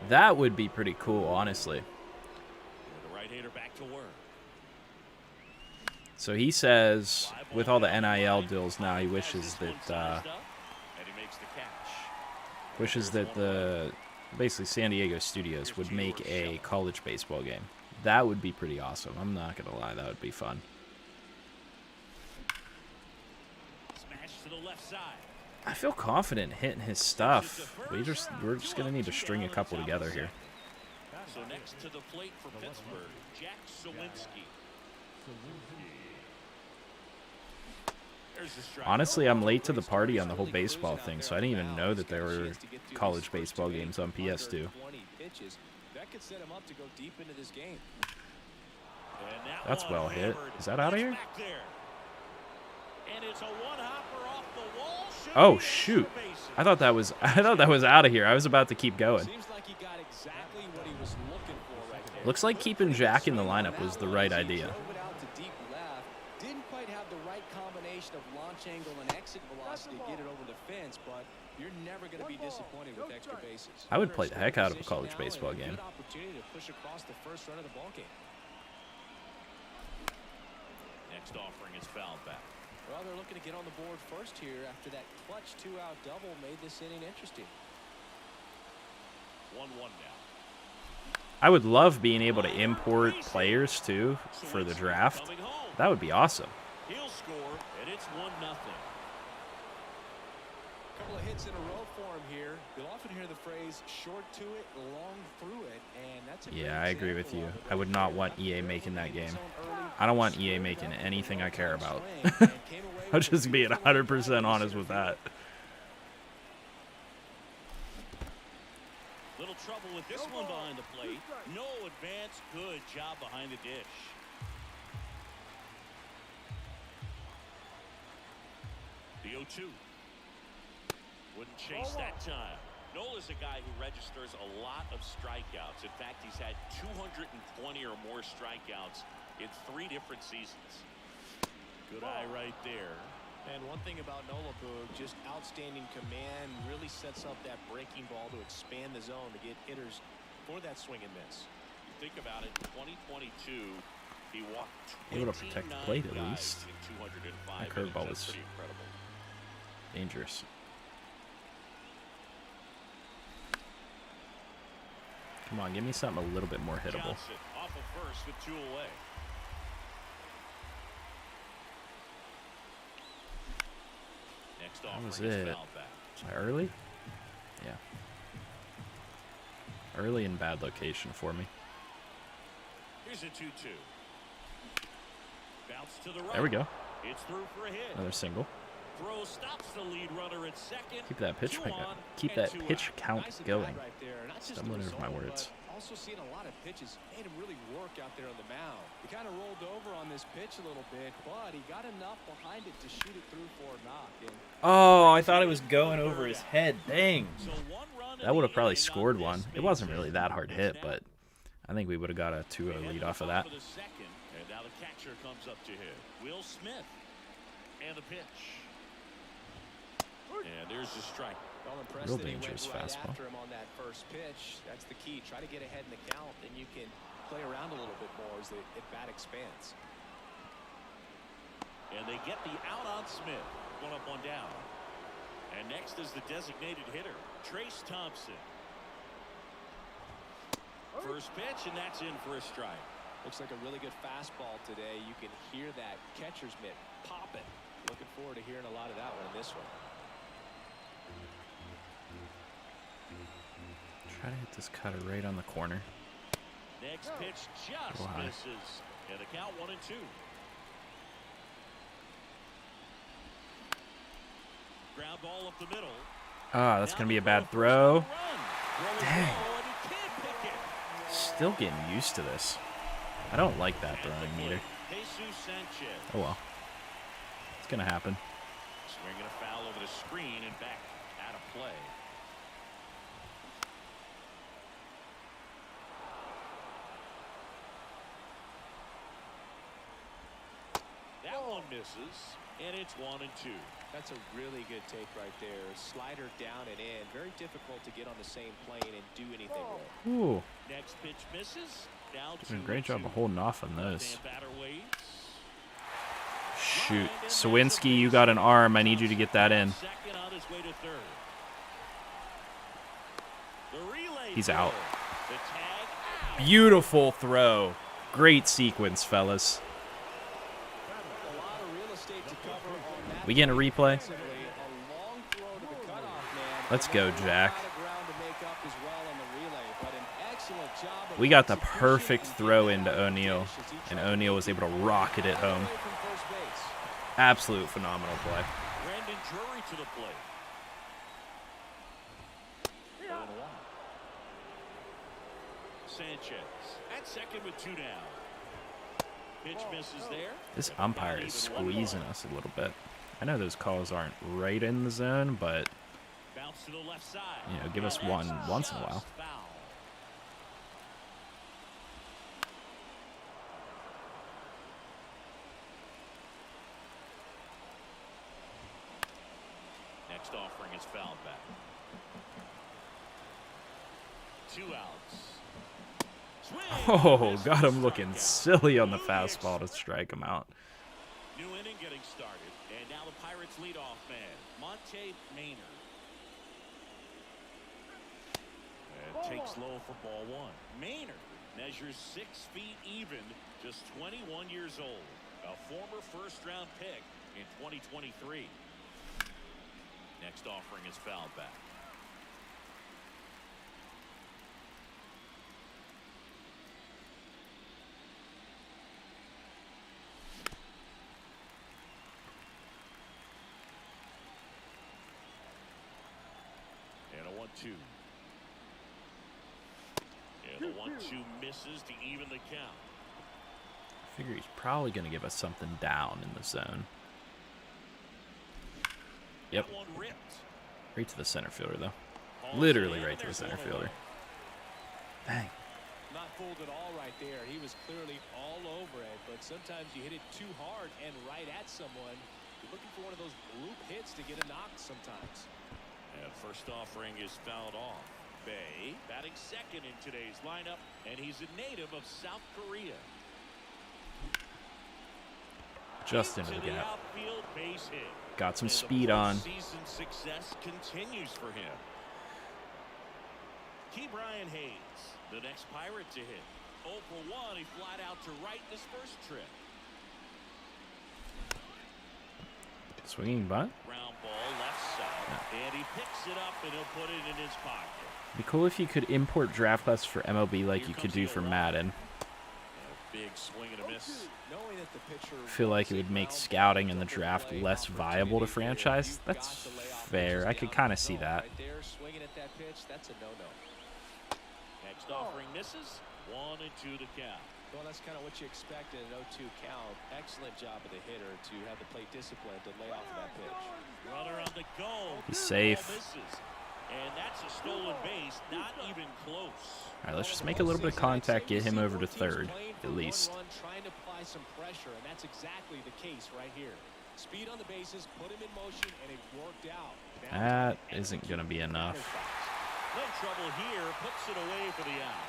That would be pretty cool, honestly. The right-hander back to work. So he says, with all the NIL deals now, he wishes that the basically San Diego studios would make a college baseball game. That would be pretty awesome. I'm not gonna lie, that would be fun. Smash to the left side. I feel confident hitting his stuff. We're just gonna need to string a couple together here. So next to the plate for Pittsburgh, Jack Sawinski. Honestly, I'm late to the party on the whole baseball thing, so I didn't even know that there were college baseball games on PS2. That's well hit. Is that out of here? Oh shoot! I thought that was out of here. I was about to keep going. Looks like keeping Jack in the lineup was the right idea. Of launch angle and exit velocity to get it over the fence, but you're never going to be disappointed with extra bases. I would play the heck out of a college baseball game. Good opportunity to push across the first run of the ball game. Next offering is fouled back. Well, they're looking to get on the board first here after that clutch two-out double made this inning interesting. 1-1 now. I would love being able to import players too for the draft. That would be awesome. He'll score, and it's 1-0. Couple of hits in a row for him here. You'll often hear the phrase "short to it, long through it," and that's a yeah, I agree with you. I would not want EA making that game. I don't want EA making anything I care about. I'll just being 100% honest with that. Little trouble with this one behind the plate. No advance. Good job behind the dish. The 0-2. Wouldn't chase that time. Nola's a guy who registers a lot of strikeouts. In fact, he's had 220 or more strikeouts in 3 different seasons. Good eye right there. And one thing about Nola, Boog, just outstanding command, really sets up that breaking ball to expand the zone to get hitters for that swing and miss. You think about it, 2022, he walked Able to protect the plate at least. 205. That curveball was pretty incredible. Dangerous. Come on, give me something a little bit more hittable. Johnson off of first with 2 away. Next That was offering is it. fouled back. Was I early? Yeah. Early and bad location for me. Here's a 2-2. Bounce to the right. There we go. It's through for a hit. Another single. Throw stops the lead runner at second. Keep that pitch 2 on keep and that 2 pitch out. count Nice going. at bat right there. Not just Stumbling doing over my solo, words. but also seeing a lot of pitches made him really work out there on the mound. He kind of rolled over on this pitch a little bit, but he got enough behind it to shoot it through for a knock. And Oh, I thought it was going over his head. Dang. So 1 run in That would the have probably inning on scored this one. It wasn't really that hard hit, but I think we would have got a 2-0 lead off of that. For the second, and now the catcher comes up to hit. Will Smith. And the pitch. And there's the strike. well impressed Real that he went dangerous right fastball. after him on that first pitch. That's the key. Try to get ahead in the count, then you can play around a little bit more as the at-bat expands. And they get the out on Smith. 1 up, 1 down. And next is the designated hitter, Trace Thompson. First pitch, and that's in for a strike. Looks like a really good fastball today. You can hear that catcher's mitt popping. Looking forward to hearing a lot of that one in this one. Try to hit this cutter right on the corner. Next pitch just Why? misses. And the count 1-2. Ground ball up the middle. Ah, that's going to be a bad throw. Dang. Still getting used to this. I don't like that throwing meter. Jesus Sanchez. Oh well. It's gonna happen. Swinging a foul over the screen and back out of play. That one misses, and it's 1-2. That's a really good take right there. Slider down and in. Very difficult to get on the same plane and do anything with. Ooh. Next pitch misses. Down Doing a great job of holding off on those. batter waits. Shoot. Sawinski, you got an arm. I need you to get that in. Second on his way to third. The relay He's out. throw. The tag out. Beautiful throw. Great sequence, fellas. A lot of real estate to cover on that. We getting a replay? A long throw to the cutoff man. Let's go, Jack. A lot of ground to make up as well on the relay, but an excellent job of We got the execution perfect and throw getting into that O'Neal, finish as he and tried to O'Neal was able to rocket it home. away from first base. Absolute phenomenal play. Brandon Drury to the plate. 0-1. Sanchez at second with 2 down. Pitch misses there. This umpire is squeezing us a little bit. I know those calls aren't right in the zone, but Bounce to the left side. you know, give us And one that's once in a while. just foul. Next offering is fouled back. 2 outs. Swing. Oh, Misses got the him looking strikeout. silly on the New fastball to hits. strike him out. New inning getting started, and now the Pirates leadoff man, Monte Maynard. And takes low for ball 1. Maynard measures 6 feet even, just 21 years old. A former first-round pick in 2023. Next offering is fouled back. And a 1-2. And the 1-2 misses to even the count. I figure he's probably going to give us something down in the zone. Yep. That one ripped. Right to the center fielder, though. Hauls Literally it in, right to the there's center one fielder. away. Dang. Not fooled at all right there. He was clearly all over it, but sometimes you hit it too hard and right at someone. You're looking for one of those bloop hits to get a knock sometimes. And first offering is fouled off. Bay batting second in today's lineup, and he's a native of South Korea. Just into the the gap. outfield base hit. Got some And the speed on. postseason success continues for him. Key Brian Hayes, the next Pirate to hit. 0 for 1, he flied out to right in his first trip. Swinging butt. Ground ball left side, and he picks it up and he'll put it in his pocket. Be cool if you could import draft class for MLB like Here you could comes do the for 0-1. Madden. And a big swing and a miss. Knowing that the pitcher I feel like it would make scouting in the draft less viable to franchise. That's fair. I could kind of see that. Right there, swinging at that pitch, that's a no-no. Next offering misses. 1-2 to count. Well, that's kind of what you expect in an 0-2 count. Excellent job of the hitter to have the plate discipline to lay off of that pitch. Runner on the go. He's Ball safe. misses. And that's a stolen base, not even close. All right, let's just make a little bit of contact, get him over to third, at least. Trying to apply some pressure, and that's exactly the case right here. Speed on the bases, put him in motion, and it worked out. That isn't going to be enough. No trouble here. Puts it away for the out.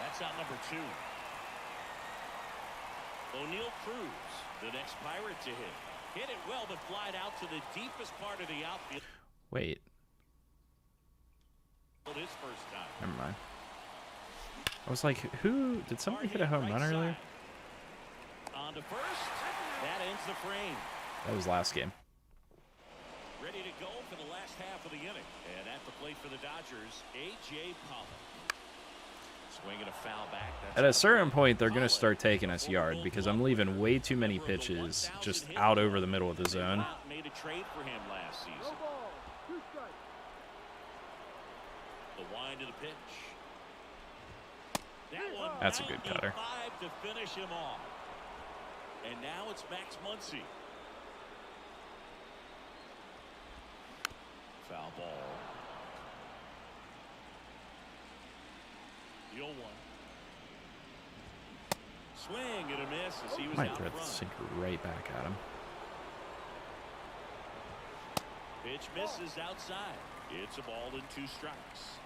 That's out number 2. O'Neal Cruz, the next Pirate to hit. Hit it well, but flied out to the deepest part of the outfield. Wait, His first time. never mind. I was like, who? Did somebody hit a home run earlier? On to first. That ends the frame. That was last game. Ready to go for the last half of the inning. And at the plate for the Dodgers, A.J. Pollock. Swinging a foul back. That's At a out. certain point, they're going to start taking us yard because I'm leaving way too many pitches just out over the middle of the zone. Made a trade for him last season. The wind of the pitch. That one That's a good cutter. 95 to finish him off. And now it's Max Muncy. Foul ball. The 0-1. Swing and a miss as he was Might out throw the front. sinker right back at him. Pitch misses outside. It's a ball and 2 strikes.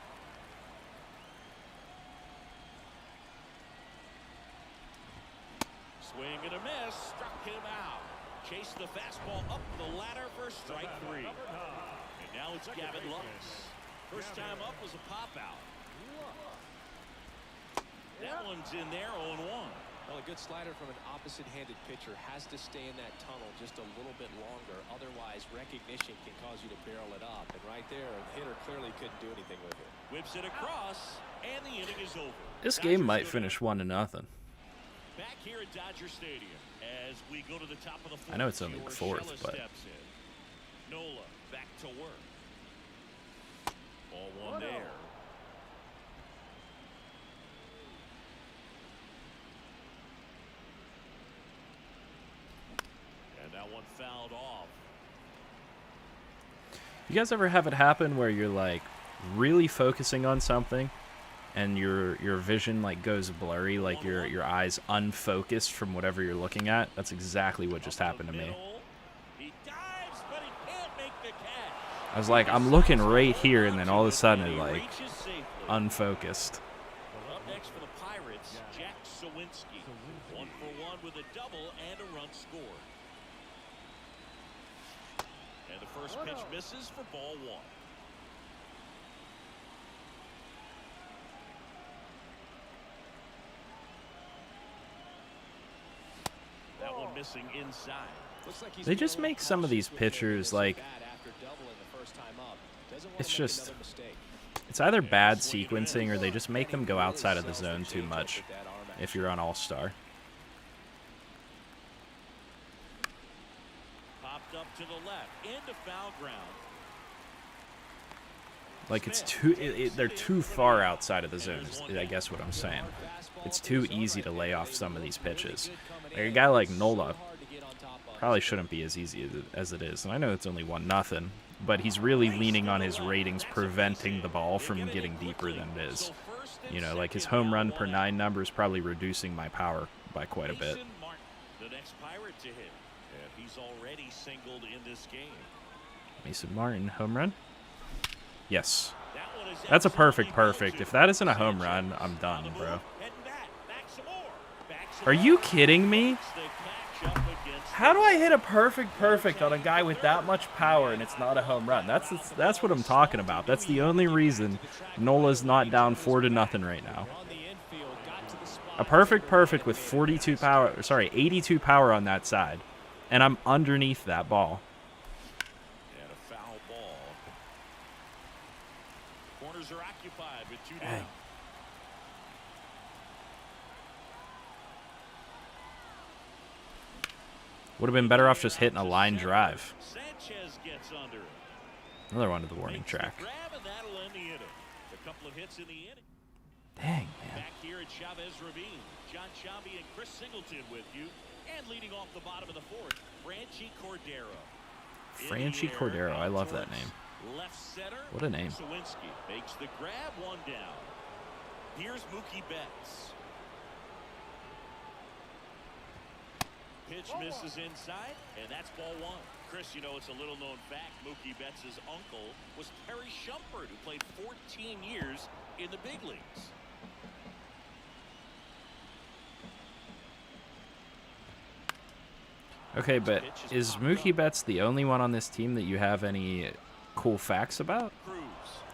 Swing and a miss. Struck him out. Chased the fastball up the ladder for strike 3. And now it's Gavin Lux. First time up was a pop out. That one's in there, 0-1. Well, a good slider from an opposite-handed pitcher has to stay in that tunnel just a little bit longer. Otherwise, recognition can cause you to barrel it up. And right there, a hitter clearly couldn't do anything with it. Whips it across, and the inning is over. This game Dodgers might go finish 1-0. back here at Dodger Stadium as we go to the top of the fourth. I know it's only the fourth, Urshela but steps in. Nola back to work. Ball 1 there. And that one fouled off. you guys ever have it happen where you're like really focusing on something and your vision like goes blurry, like your eyes unfocused from whatever you're looking at? That's exactly what just happened to me. He dives, but he can't make the catch. I was like, I'm looking right here, and then all of a sudden it He like reaches safely. unfocused. Up next for the Pirates, Jack Sawinski. 1 for 1 with a double and a run scored. And the first pitch misses for ball 1. That one missing inside. Looks like he's They just feeling make some of these cautious with pitchers, the like, bat after doubling the first time up. Doesn't wanna it's make just- another mistake. It's either bad sequencing or they just make them go outside of the zone too much With that arm if you're on All-Star. Popped up to the left, into foul ground. Like, it's too they're too far outside of the zone, is I guess what I'm saying. It's too easy to lay off some of these pitches. Like a guy like Nola probably shouldn't be as easy as it is. And I know it's only 1-0, but he's really leaning on his ratings preventing the ball from getting deeper than it is. You know, like his home run per 9 number is probably reducing my power by quite a bit. Mason Martin, the next Pirate to hit. And he's already singled in this game. Mason Martin, home run? Yes. That one is That's a absolutely perfect. go-to. If that isn't a home run, I'm done, bro. Heading back some more. Back some Are you more. kidding me? The catch up against How do I hit a perfect on a guy with that much power and it's not a home run? That's what I'm talking about. That's the only reason Nola's not down 4-0 right now. on the infield, got to the spot. A perfect with 82 power on that side, and I'm underneath that ball. And a foul ball. Corners are occupied with 2 down. Dang. Would have been better off just hitting a line drive. Sanchez gets under it. Another one to the warning Makes the track. grab, and that'll end the inning. A couple of hits in the inning. Dang, man. Back here at Chavez Ravine, John Sciambi and Chris Singleton with you. And leading off the bottom of the 4th, Franchi Cordero. Franchi Cordero, I love that name. Left center. What a name. Sawinski makes the grab, 1 down. Here's Mookie Betts. Pitch misses inside, and that's ball 1. Chris, you know, it's a little known fact. Mookie Betts' uncle was Terry Shumpert, who played 14 years in the big leagues. Okay, but is Mookie Betts the only one on this team that you have any cool facts about? Cruz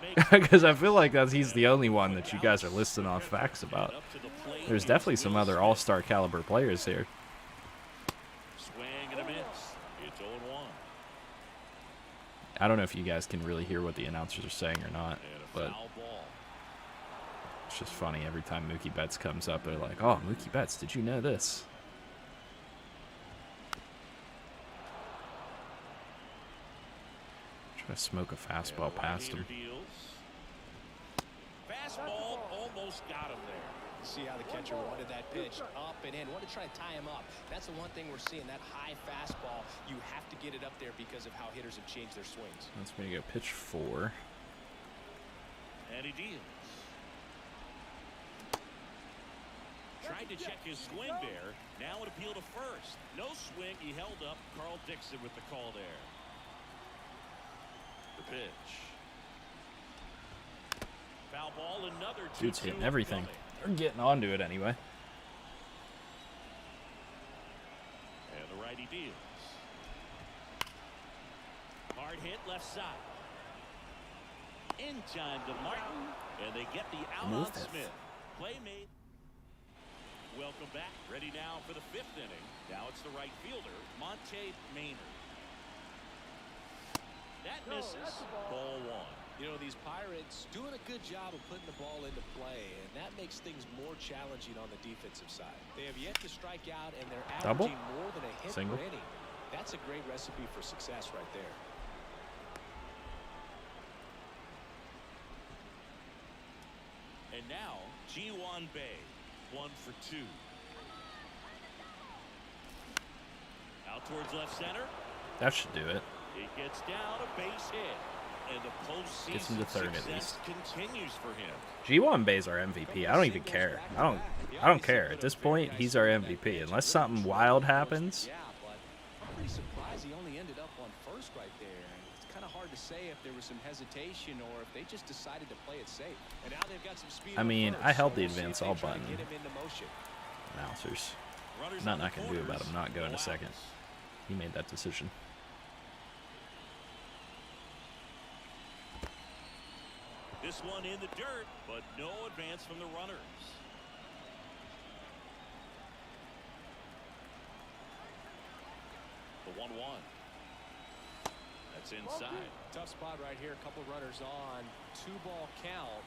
makes Because I feel like he's the only one that you guys are listing off facts about. up to the plate. There's definitely some other all-star caliber players here. Swing and a miss. It's 0-1. I don't know if you guys can really hear what the announcers are saying or not, And a but foul ball. it's just funny every time Mookie Betts comes up. They're like, "Oh, Mookie Betts, did you know this?" Try to smoke a fastball And the past him. right-hander deals. Fastball almost got him there. See how the catcher wanted that pitch up and in. Wanted to try to tie him up. That's the one thing we're seeing, that high fastball. You have to get it up there because of how hitters have changed their swings. That's going to go pitch 4. And he deals. Tried to check his swing there. Now an appeal to first. No swing. He held up. Carl Dixon with the call there. The pitch. Foul ball, another 2-2. Dude's hitting everything. They're getting onto it anyway. And the righty deals. Hard hit left side. In time to Martin. And they get the out on Smith. Play made. Welcome back. Ready now for the 5th inning. Now it's the right fielder, Monte Maynard. That misses. Ball 1. You know, these Pirates doing a good job of putting the ball into play, and that makes things more challenging on the defensive side. They have yet to strike out, and they're averaging more than a hit Single. per inning. That's a great recipe for success right there. And now, Ji-Hwan Bae, 1 for 2. Out towards left center. That should do it. It gets down a base hit. And the postseason Gets him to third at success least. continues for him. G1 Bay's our MVP. I don't even care. I don't care. At this point, he's our MVP. Unless something wild happens. Yeah, but I'm pretty surprised he only ended up on first right there. It's kind of hard to say if there was some hesitation or if they just decided to play it safe. And now they've got some speed. I mean, first, I held the we'll see if advance they all try to button. get him into motion. Announcers. Runners Nothing on I the can do about him corners. not going No a second. outs. He made that decision. This one in the dirt, but no advance from the runners. The 1-1. That's inside. Tough spot right here. A couple runners on. 2-ball count.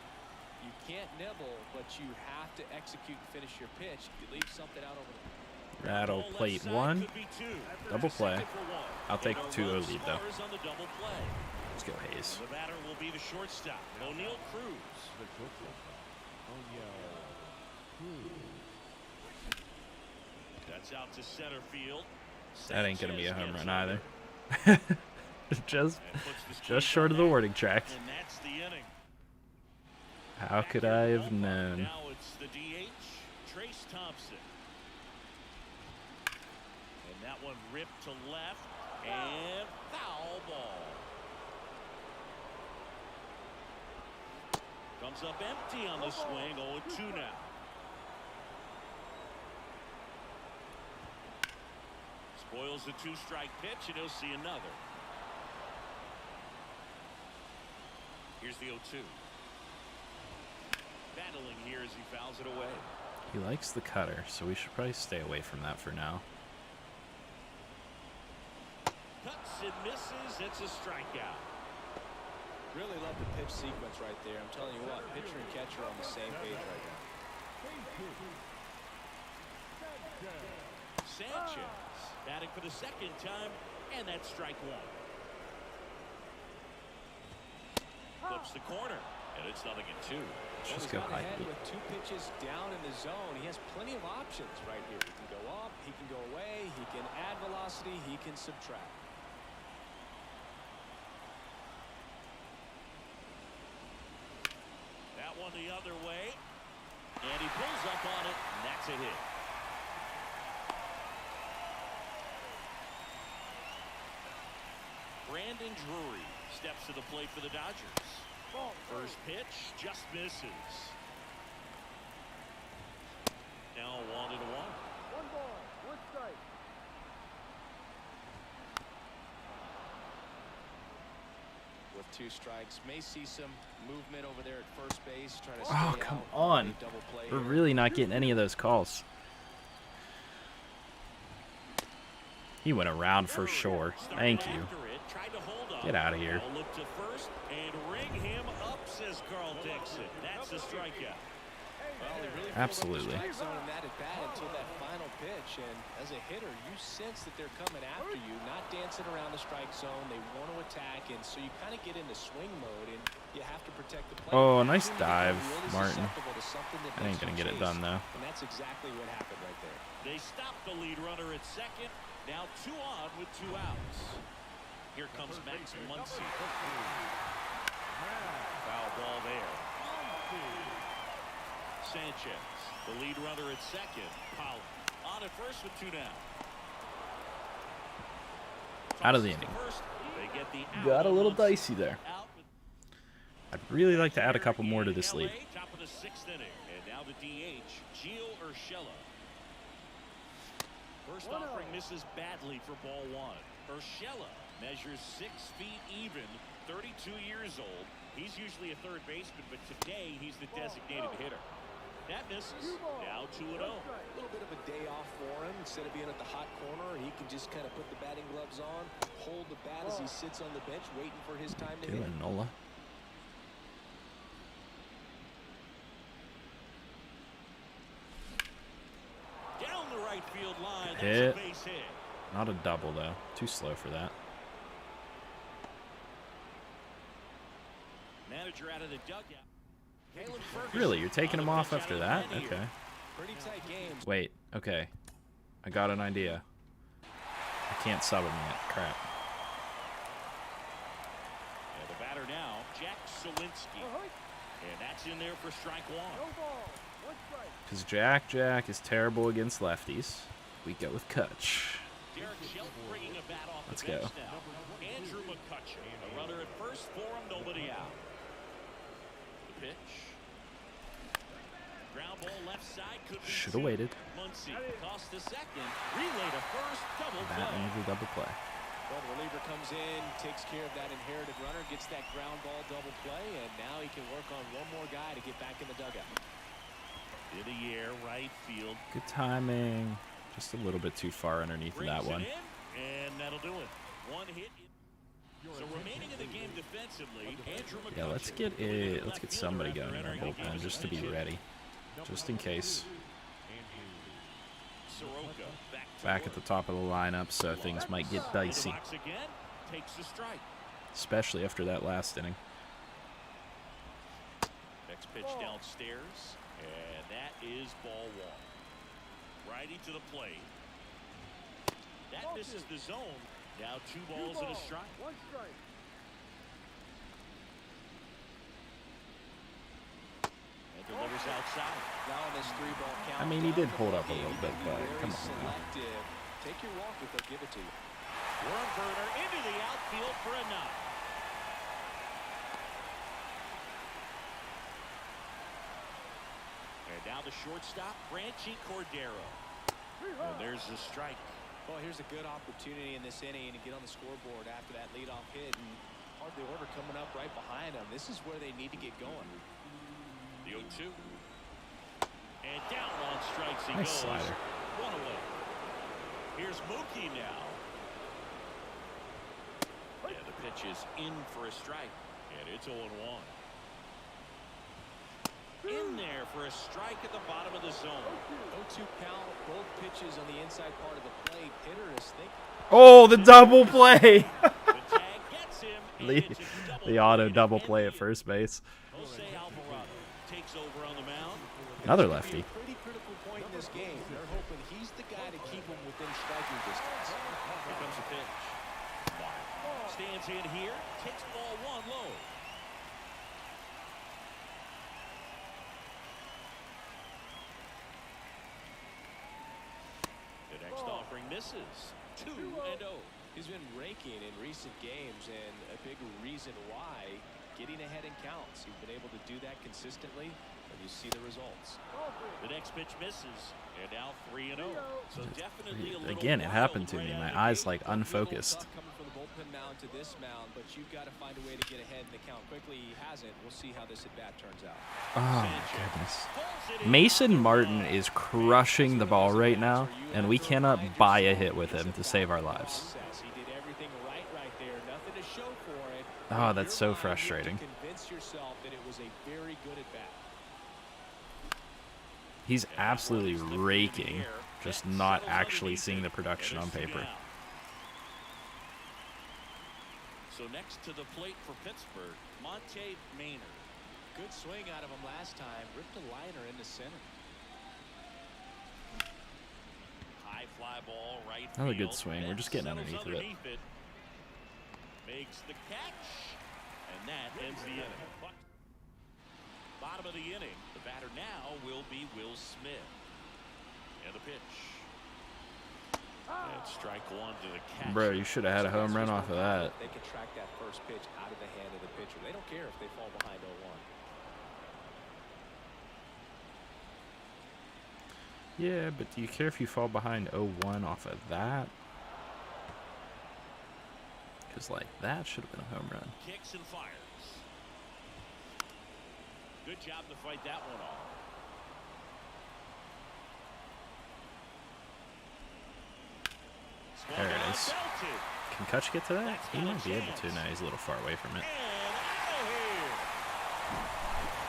You can't nibble, but you have to execute and finish your pitch. You leave something out over the. Rattle Ball left plate side 1. could be 2. Double play. Second for 1. I'll take And the 2-0 run lead, though. scores on the double play. Let's go Hayes. The batter will be the shortstop, O'Neal Cruz. That's out to center field. That ain't gonna be a Sanchez home gets run under either. just and puts the just squeeze short on of the that, warning track. And that's the inning. How could I have known? Now it's the DH, Trace Thompson. And that one ripped to left and foul ball. Comes up empty on the swing, 0-2 now. Spoils the 2-strike pitch, and he'll see another. Here's the 0-2. Battling here as he fouls it away. He likes the cutter, so we should probably stay away from that for now. Cuts and misses. It's a strikeout. Really love the pitch sequence right there. I'm telling you what, pitcher and catcher are on the same page right now. Sanchez batting for the second time, and that's strike 1. Flips the corner, and it's 0-2. Let's Well, just he's go got high. ahead with 2 pitches down in the zone. He has plenty of options right here. He can go up, he can go away, he can add velocity, he can subtract. That one the other way, and he pulls up on it, and that's a hit. Brandon Drury steps to the plate for the Dodgers. First pitch just misses. Now 1-1. 1 ball, 1 strike. With 2 strikes, may see some movement over there at first base. Trying to Oh, stay come out on. a double play We're here. really not getting any of those calls. He went around for sure. Thank you. Get out of here. I'll look to first and ring him up, says Carl Dixon. That's a strikeout. Well, he really Absolutely. strike zone in that at bat until that final pitch, and as a hitter, you sense that they're coming after you, not dancing around the strike zone. They want to attack, and so you kind of get into swing mode, and you have to protect the plate. Oh, nice You become dive, really Martin. susceptible to something that I ain't makes gonna you get it chase, done though. and that's exactly what happened right there. They stop the lead runner at second. Now 2 on with 2 outs. Here comes Max Muncy. Foul ball there. Sanchez, the lead runner at second. Powell on at first with 2 down. Out of the inning. They get the out Got a on little Muncy. dicey there. Out with I'd really like to add a couple more to this lead. LA, top of the 6th inning. And now the DH, Gio Urshela. First offering misses badly for ball 1. Urshela measures 6 feet even, 32 years old. He's usually a third baseman, but today he's the designated hitter. That misses. Now 2-0. A little bit of a day off for him. Instead of being at the hot corner, he can just kind of put the batting gloves on, hold the bat as he sits on the bench, waiting for his time to hit. Doing Nola. Down the right field line. That's Hit. a base hit. Not a double though. Too slow for that. Manager out of the dugout. Caleb Ferguson Really, you're taking on him the off pitch after out that? of the pen Okay. here. Pretty tight games. Wait. Okay. I got an idea. I can't sub him yet. Crap. And the batter now, Jack Sawinski. And that's in there for strike 1. No ball. 1 strike. Because Jack is terrible against lefties. Weak out with Kutch. Derek Shelton bringing a bat off Let's the bench go. now. Andrew McCutcheon, a runner at first for him, nobody out. The pitch. Ground ball left side could be Should have 2. waited. Muncy tossed to second, relay to first, double Bat play. needs a double play. Well, the reliever comes in, takes care of that inherited runner, gets that ground ball double play, and now he can work on one more guy to get back in the dugout. In the air, right field. Good timing. Just a little bit too far underneath Brings that it one. in, and that'll do it. 1 hit. So remaining in the game defensively, Andrew McCutcheon. Yeah, let's get somebody going in our bullpen just to be ready, just in case. Soroka Back at the top of the lineup, so things might get dicey, Again, takes the strike. especially after that last inning. Next pitch downstairs, and that is ball 1. Righty to the plate. That misses the zone. Now 2 balls and a strike. 1 strike. And delivers outside. Now on this 3-ball count. I mean, he did down hold the up a game, little you bit, gotta be but very come on now. selective. Take your walk if they'll give it to you. Worm burner into the outfield for a knock. And now the shortstop, Franchi Cordero. And there's the strike. Well, here's a good opportunity in this inning to get on the scoreboard after that leadoff hit, and hardly order coming up right behind them. This is where they need to get going. The 0-2. And down on strikes he Nice goes. slider. 1 away. Here's Mookie now. And the pitch is in for a strike. And it's 0-1. In there for a strike at the bottom of the zone. 0-2 count, both pitches on the inside part of the plate. Hitter is thinking. Oh, the double play! The tag gets him. And the, it's a double the auto play to double end play the at first base. Jose Alvarado takes over on the mound. Another It's gonna be lefty. a pretty critical point in this game. They're hoping he's the guy to keep them within striking distance. Here comes the pitch. Martin stands in here, takes ball 1 low. The next offering misses. 2-0. He's been raking in recent games, and a big reason why, getting ahead in counts. He's been able to do that consistently, and you see the results. The next pitch misses, and now 3-0. So definitely a little Again, it wild happened to right me. out of My the eyes gate. like unfocused. Tough coming from the bullpen mound to this mound, but you've got to find a way to get ahead in the count quickly. He hasn't. We'll see how this at bat turns out. Oh my goodness. Mason Martin is crushing the ball right now, and we cannot buy a hit with him to save our lives. He did everything right there. Nothing to show for it. Oh, that's so frustrating. Convince yourself that it was a very good at bat. He's absolutely raking, just not actually seeing the production on paper. So next to the plate for Pittsburgh, Monte Maynard. Good swing out of him last time. Ripped a liner into center. High fly ball right Another field. good swing. We're just getting underneath of it. Makes the catch, and that ends the inning. Bottom of the inning. The batter now will be Will Smith. And the pitch. And strike one to the catcher. Bro, you should have had a home run off of that. They can track that first pitch out of the hand of the pitcher. They don't care if they fall behind 0-1. Yeah, but do you care if you fall behind 0-1 off of that? Because, like, that should have been a home run. Kicks and fires. Good job to fight that one off. There it is. Can Kutch get to that? He might be able to. Now he's a little far away from it.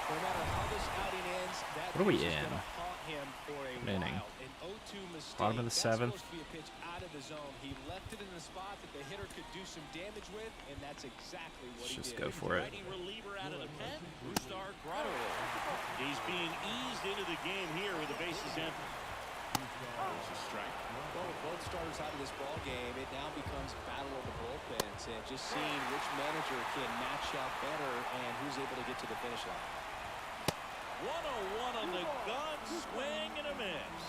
No matter how this outing ends, that What are we pitch is in? gonna haunt him for a What inning? while. An 0-2 mistake. Bottom of the That's seventh. supposed to be a pitch out of the zone. He left it in a spot that the hitter could do some damage with, and that's exactly what Let's he just did. go for it. Righty reliever out of the pen, Brustar Grotto. He's being eased into the game here with the bases empty. There's a strike. Well, with both starters out of this ball game, it now becomes a battle of the bullpens, and just seeing which manager can match up better and who's able to get to the finish line. 101 on the gun, swing and a miss.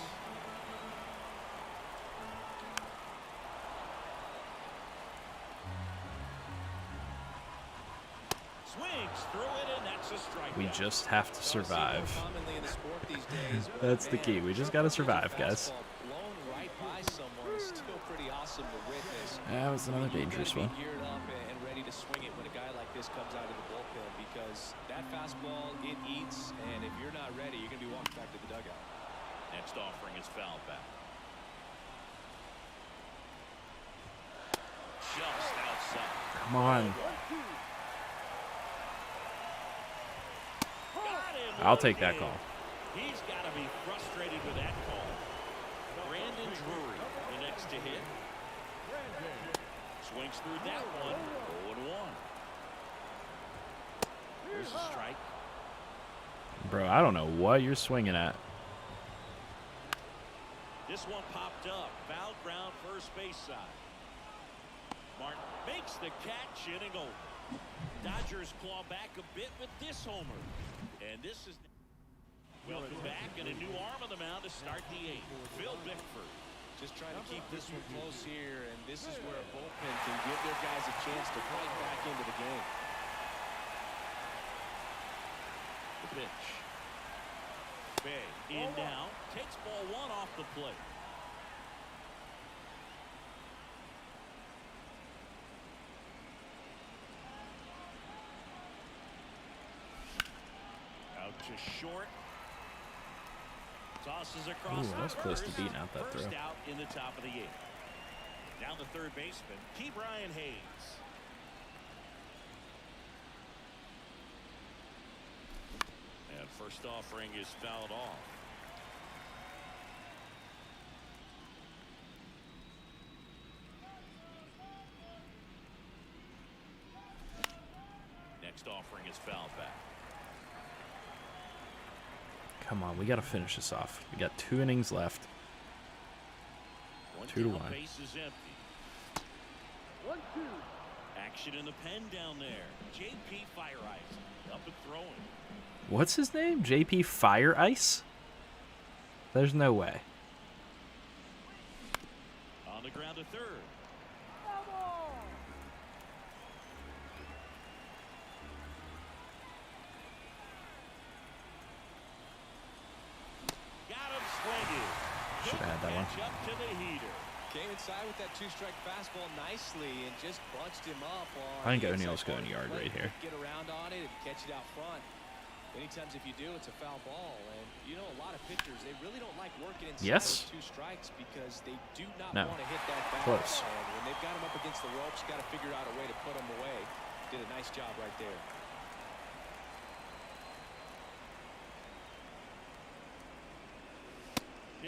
Swings through it, and that's a strike. We just have to survive. Commonly in the sport these days, That's the key. We just got to survive, guys. blown right by someone is still pretty awesome to witness. That was another dangerous one. Geared up and ready to swing it when a guy like this comes out of the bullpen, because that fastball, it eats, and if you're not ready, you're going to be walking back to the dugout. Next offering is foul back. Just outside. Come on. I'll take that call. He's got to be frustrated with that call. Brandon Drury, the next to hit. Swings through that one. 0-1. There's a strike. Bro, I don't know what you're swinging at. This one popped up. Foul ground, first base side. Martin makes the catch, inning over. Dodgers claw back a bit with this homer. And this is welcome back, and a new arm on the mound to start the eighth. Phil Bickford. Just trying to keep this one close here, and this is where a bullpen can give their guys a chance to fight back into the game. The pitch. Bay in now. Takes ball one off the plate. Out to short. Tosses across. Ooh, that was close to first. beating out that First throw. out in the top of the eighth. Down the third baseman, Key Brian Hayes. And first offering is fouled off. Next offering is fouled back. Come on, we got to finish this off. We got 2 innings left. 2-1. Base is empty. 1-2. Action in the pen down there. JP Fire Ice up and throwing. What's his name? JP Fire Ice? There's no way. On the ground to third. Got him swinging. Should have had that one. Catch up to the heater. Came inside with that two-strike fastball nicely and just bunched him up on. I think the O'Neal's inside going part of yard the right plate. here. Get around on it and catch it out front. Many times if you do, it's a foul ball. And you know, a lot of pitchers, they really don't like working inside Yes. with 2 strikes because they do not No. want to hit that bat. Close. And when they've got him up against the ropes, got to figure out a way to put him away. Did a nice job right there.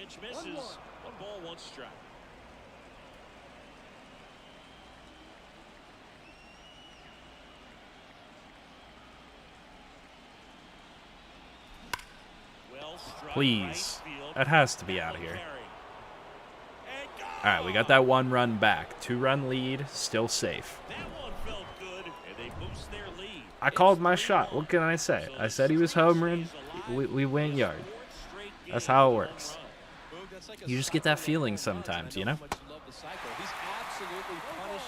Pitch misses. 1 ball, 1 strike. Well, struck Please. right field. That has to be out of here. All right, we got that 1 run back. 2-run lead, still safe. That one felt good, and they boost their lead. I called my shot. What can I say? I said he was home run. We win yard. That's how it works. You just get that feeling sometimes, you know?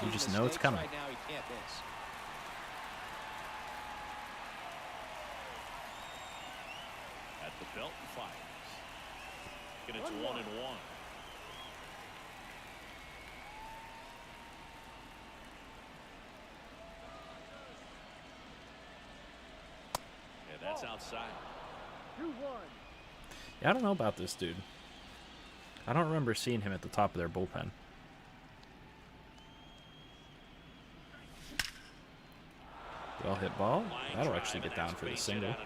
You just know it's coming. At the belt and fires. And it's 1-1. And that's outside. 2-1. Yeah, I don't know about this dude. I don't remember seeing him at the top of their bullpen. Well hit ball. That'll actually get down for the single.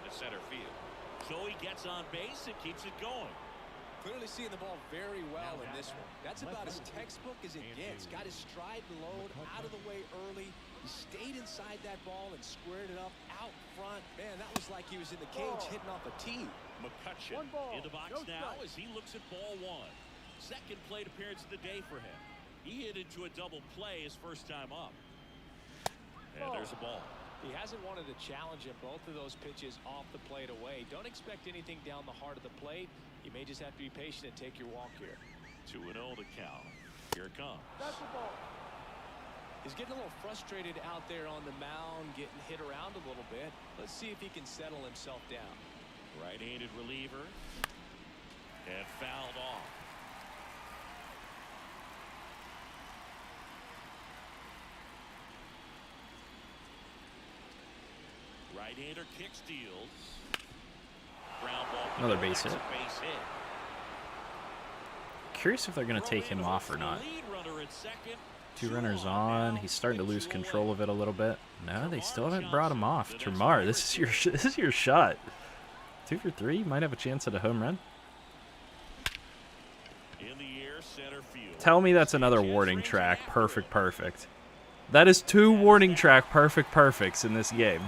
So he gets on base and keeps it going. Clearly seeing the ball very well in this one. That's about as textbook as it gets. Got his stride and load out of the way early. He stayed inside that ball and squared it up out front. Man, that was like he was in the cage hitting off a tee. McCutcheon 1 ball, in the box no now strike. as he looks at ball 1. Second plate appearance of the day for him. He hit into a double play his first time up. And there's a ball. He hasn't wanted a challenge in both of those pitches off the plate away. Don't expect anything down the heart of the plate. You may just have to be patient and take your walk here. 2-0 to count. Here it comes. That's the ball. He's getting a little frustrated out there on the mound, getting hit around a little bit. Let's see if he can settle himself down. Right-handed reliever. And fouled off. Right-hander kick steals. Ground ball. Another base hit. Base hit. Curious if they're going to take him off or not. Lead runner at second. 2 runners on. He's starting to lose control of it a little bit. No, they still haven't brought him off. Termar, this is your shot. 2 for 3. Might have a chance at a home run. In the air, center field. Tell me that's another warning track. Perfect. That is 2 warning track perfects in this game.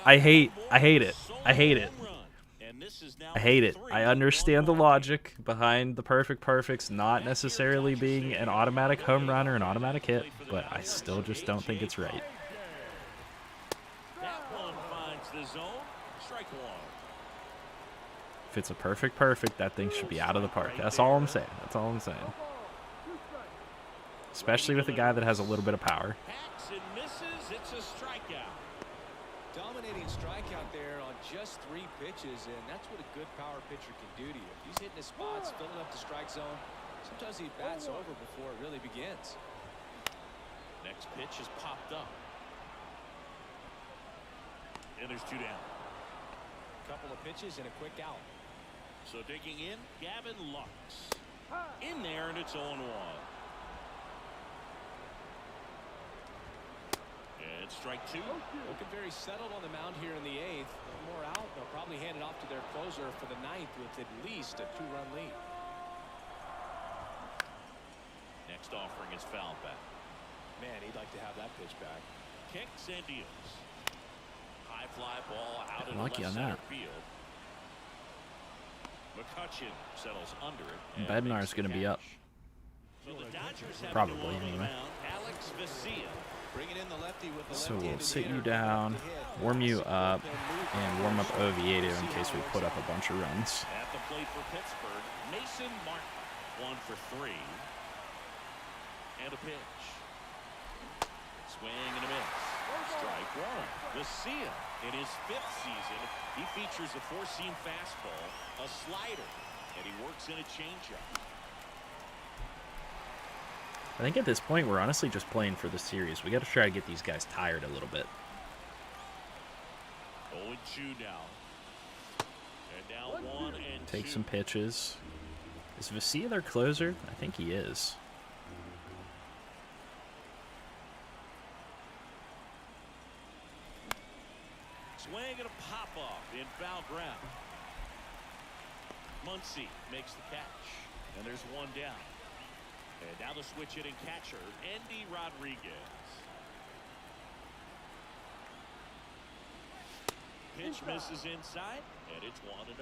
I hate it. I hate it. I hate it. I understand the logic behind the perfects not necessarily being an automatic home run or an automatic hit, but I still just don't think it's right. That one finds the zone. Strike 1. If it's a perfect, that thing should be out of the park. That's all I'm saying. No ball, 2 strikes. Especially with a guy that has a little bit of power. Hacks and misses. It's a strikeout. Dominating strikeout there on just 3 pitches, and that's what a good power pitcher can do to you. If he's hitting his spots, filling up the strike zone, sometimes he bats over before it really begins. Next pitch is popped up. And there's 2 down. Couple of pitches and a quick out. So digging in, Gavin Lux. In there, and it's 0-1. And strike 2. Looking very settled on the mound here in the 8th. One more out. They'll probably hand it off to their closer for the 9th with at least a 2-run lead. Next offering is foul back. Man, he'd like to have that pitch back. Kicks and deals. High fly ball out in Lucky left on center that. field. McCutcheon settles under it. and Bednar's makes going to be the up. catch. So the Dodgers have Probably, a new one on the anyway. mound, Alex Vesia. Bringing in the lefty with the So we'll left-handed sit you hitter. down, warm you up, and warm up Oviedo in case we put up a bunch of runs. At the plate for Pittsburgh, Mason Martin. 1 for 3. And a pitch. Swing and a miss. Strike 1. Vesia, in his 5th season, he features a 4-seam fastball, a slider, and he works in a changeup. I think at this point we're honestly just playing for the series. We got to try to get these guys tired a little bit. 0-2 now. And now 1-2. Take some pitches. Is Vesia their closer? I think he is. Swing and a pop-off in foul ground. Muncy makes the catch. And there's one down. And now the switch hitting catcher, Andy Rodriguez. Pitch misses inside, and it's 1-0.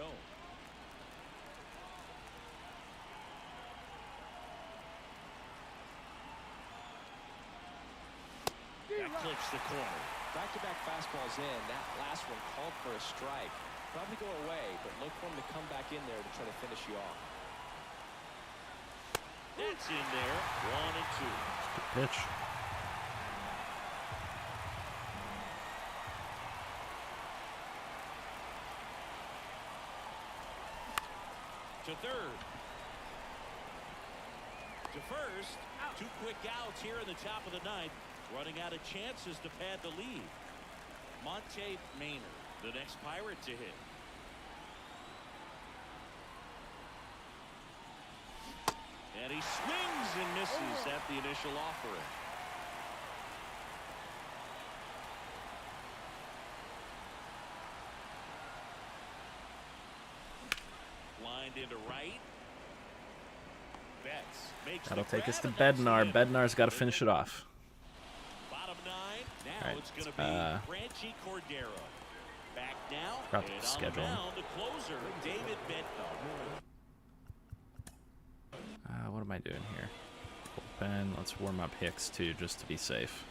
That clips the corner. Back-to-back fastballs in. That last one called for a strike. Probably go away, but look for him to come back in there to try to finish you off. That's in there. 1-2. Good pitch. To third. To first. 2 quick outs here in the top of the ninth. Running out of chances to pad the lead. Monte Maynard, the next Pirate to hit. And he swings and misses at the initial offering. Lined into right. Betts makes That'll the take us to grab, and that's Bednar. in. Bednar's got to finish it off. Bottom 9. Now All right, it's going to be Branchy Cordero. Back now. Forgot And the on the schedule. mound, the closer, David Bednar. What am I doing here? Bullpen. Let's warm up Hicks too, just to be safe.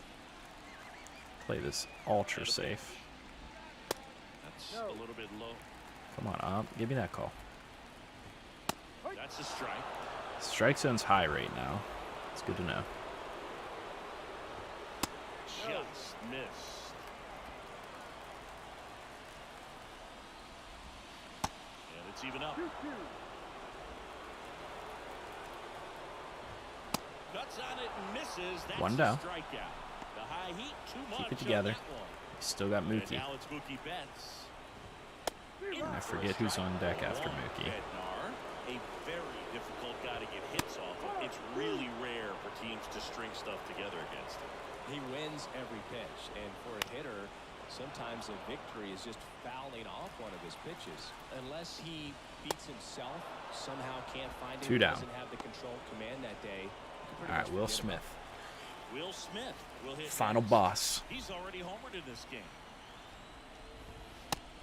Play this ultra safe. That's a little bit low. Come on, up. Give me that call. That's a strike. Strike zone's high right now. It's good to know. Just missed. And it's even up. Cuts on it and misses. That's One a down. strikeout. The high heat, too much. Keep it on together. that one. Still got And Mookie. now it's Mookie Betts. I forget who's on deck after Mookie. Bednar, a very difficult guy to get hits off of. It's really rare for teams to string stuff together against him. He wins every pitch, and for a hitter, sometimes a victory is just fouling off one of his pitches. Unless he beats himself, somehow can't find it, 2 down. doesn't have the control command that day. All right, Will Smith. Will Smith will hit Final next. boss. He's already homered in this game.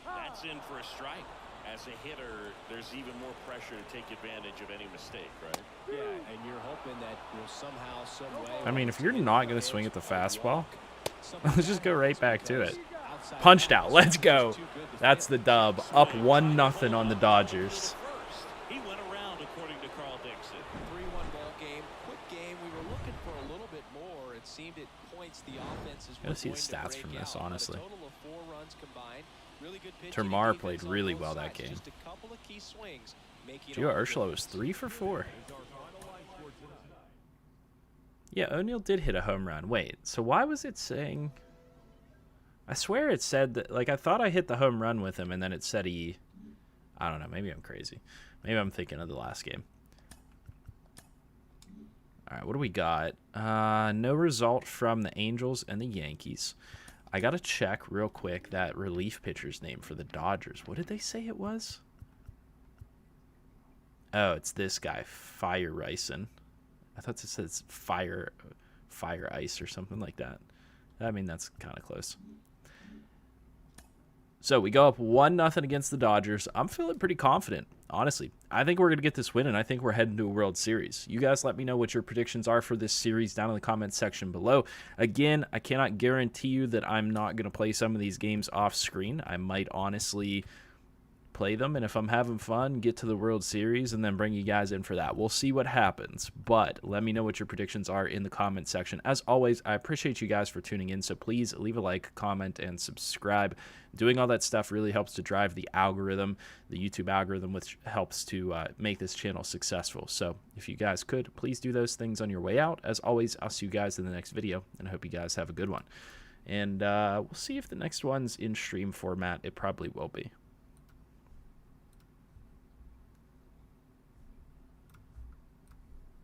That's in for a strike. As a hitter, there's even more pressure to take advantage of any mistake, right? Yeah, and you're hoping that somehow, some way. I mean, if you're not going to swing at the fastball, let's just go right back to it. Punched out. Let's go. That's the dub. Up 1-0 on the Dodgers. He went around, according to Carl Dixon. 3-1 ball game, quick game. We were looking for a little bit more. It seemed at points the offenses were Gotta see the going to stats break from this, out. But a honestly. total of 4 runs combined. Really good pitching and Termar defense played on really both well that sides. game. Just a couple of key swings, making Gio all the Urshela was difference. 3 for 4. Yeah, O'Neal did hit a home run. Wait, so why was it saying... I swear it said that... Like, I thought I hit the home run with him, and then it said he... I don't know. Maybe I'm crazy. Maybe I'm thinking of the last game. All right, what do we got? No result from the Angels and the Yankees. I got to check real quick that relief pitcher's name for the Dodgers. What did they say it was? Oh, it's this guy, Fire Ricin. I thought it says Fire Ice or something like that. I mean, that's kind of close. So we go up 1-0 against the Dodgers. I'm feeling pretty confident, honestly. I think we're going to get this win, and I think we're heading to a World Series. You guys let me know what your predictions are for this series down in the comments section below. Again, I cannot guarantee you that I'm not going to play some of these games off screen. I might honestly play them, and if I'm having fun, get to the World Series and then bring you guys in for that. We'll see what happens, but let me know what your predictions are in the comment section. As always, I appreciate you guys for tuning in, so please leave a like, comment, and subscribe. Doing all that stuff really helps to drive the algorithm, the YouTube algorithm, which helps to make this channel successful. So if you guys could, please do those things on your way out. As always, I'll see you guys in the next video, and I hope you guys have a good one. And we'll see if the next one's in stream format. It probably will be.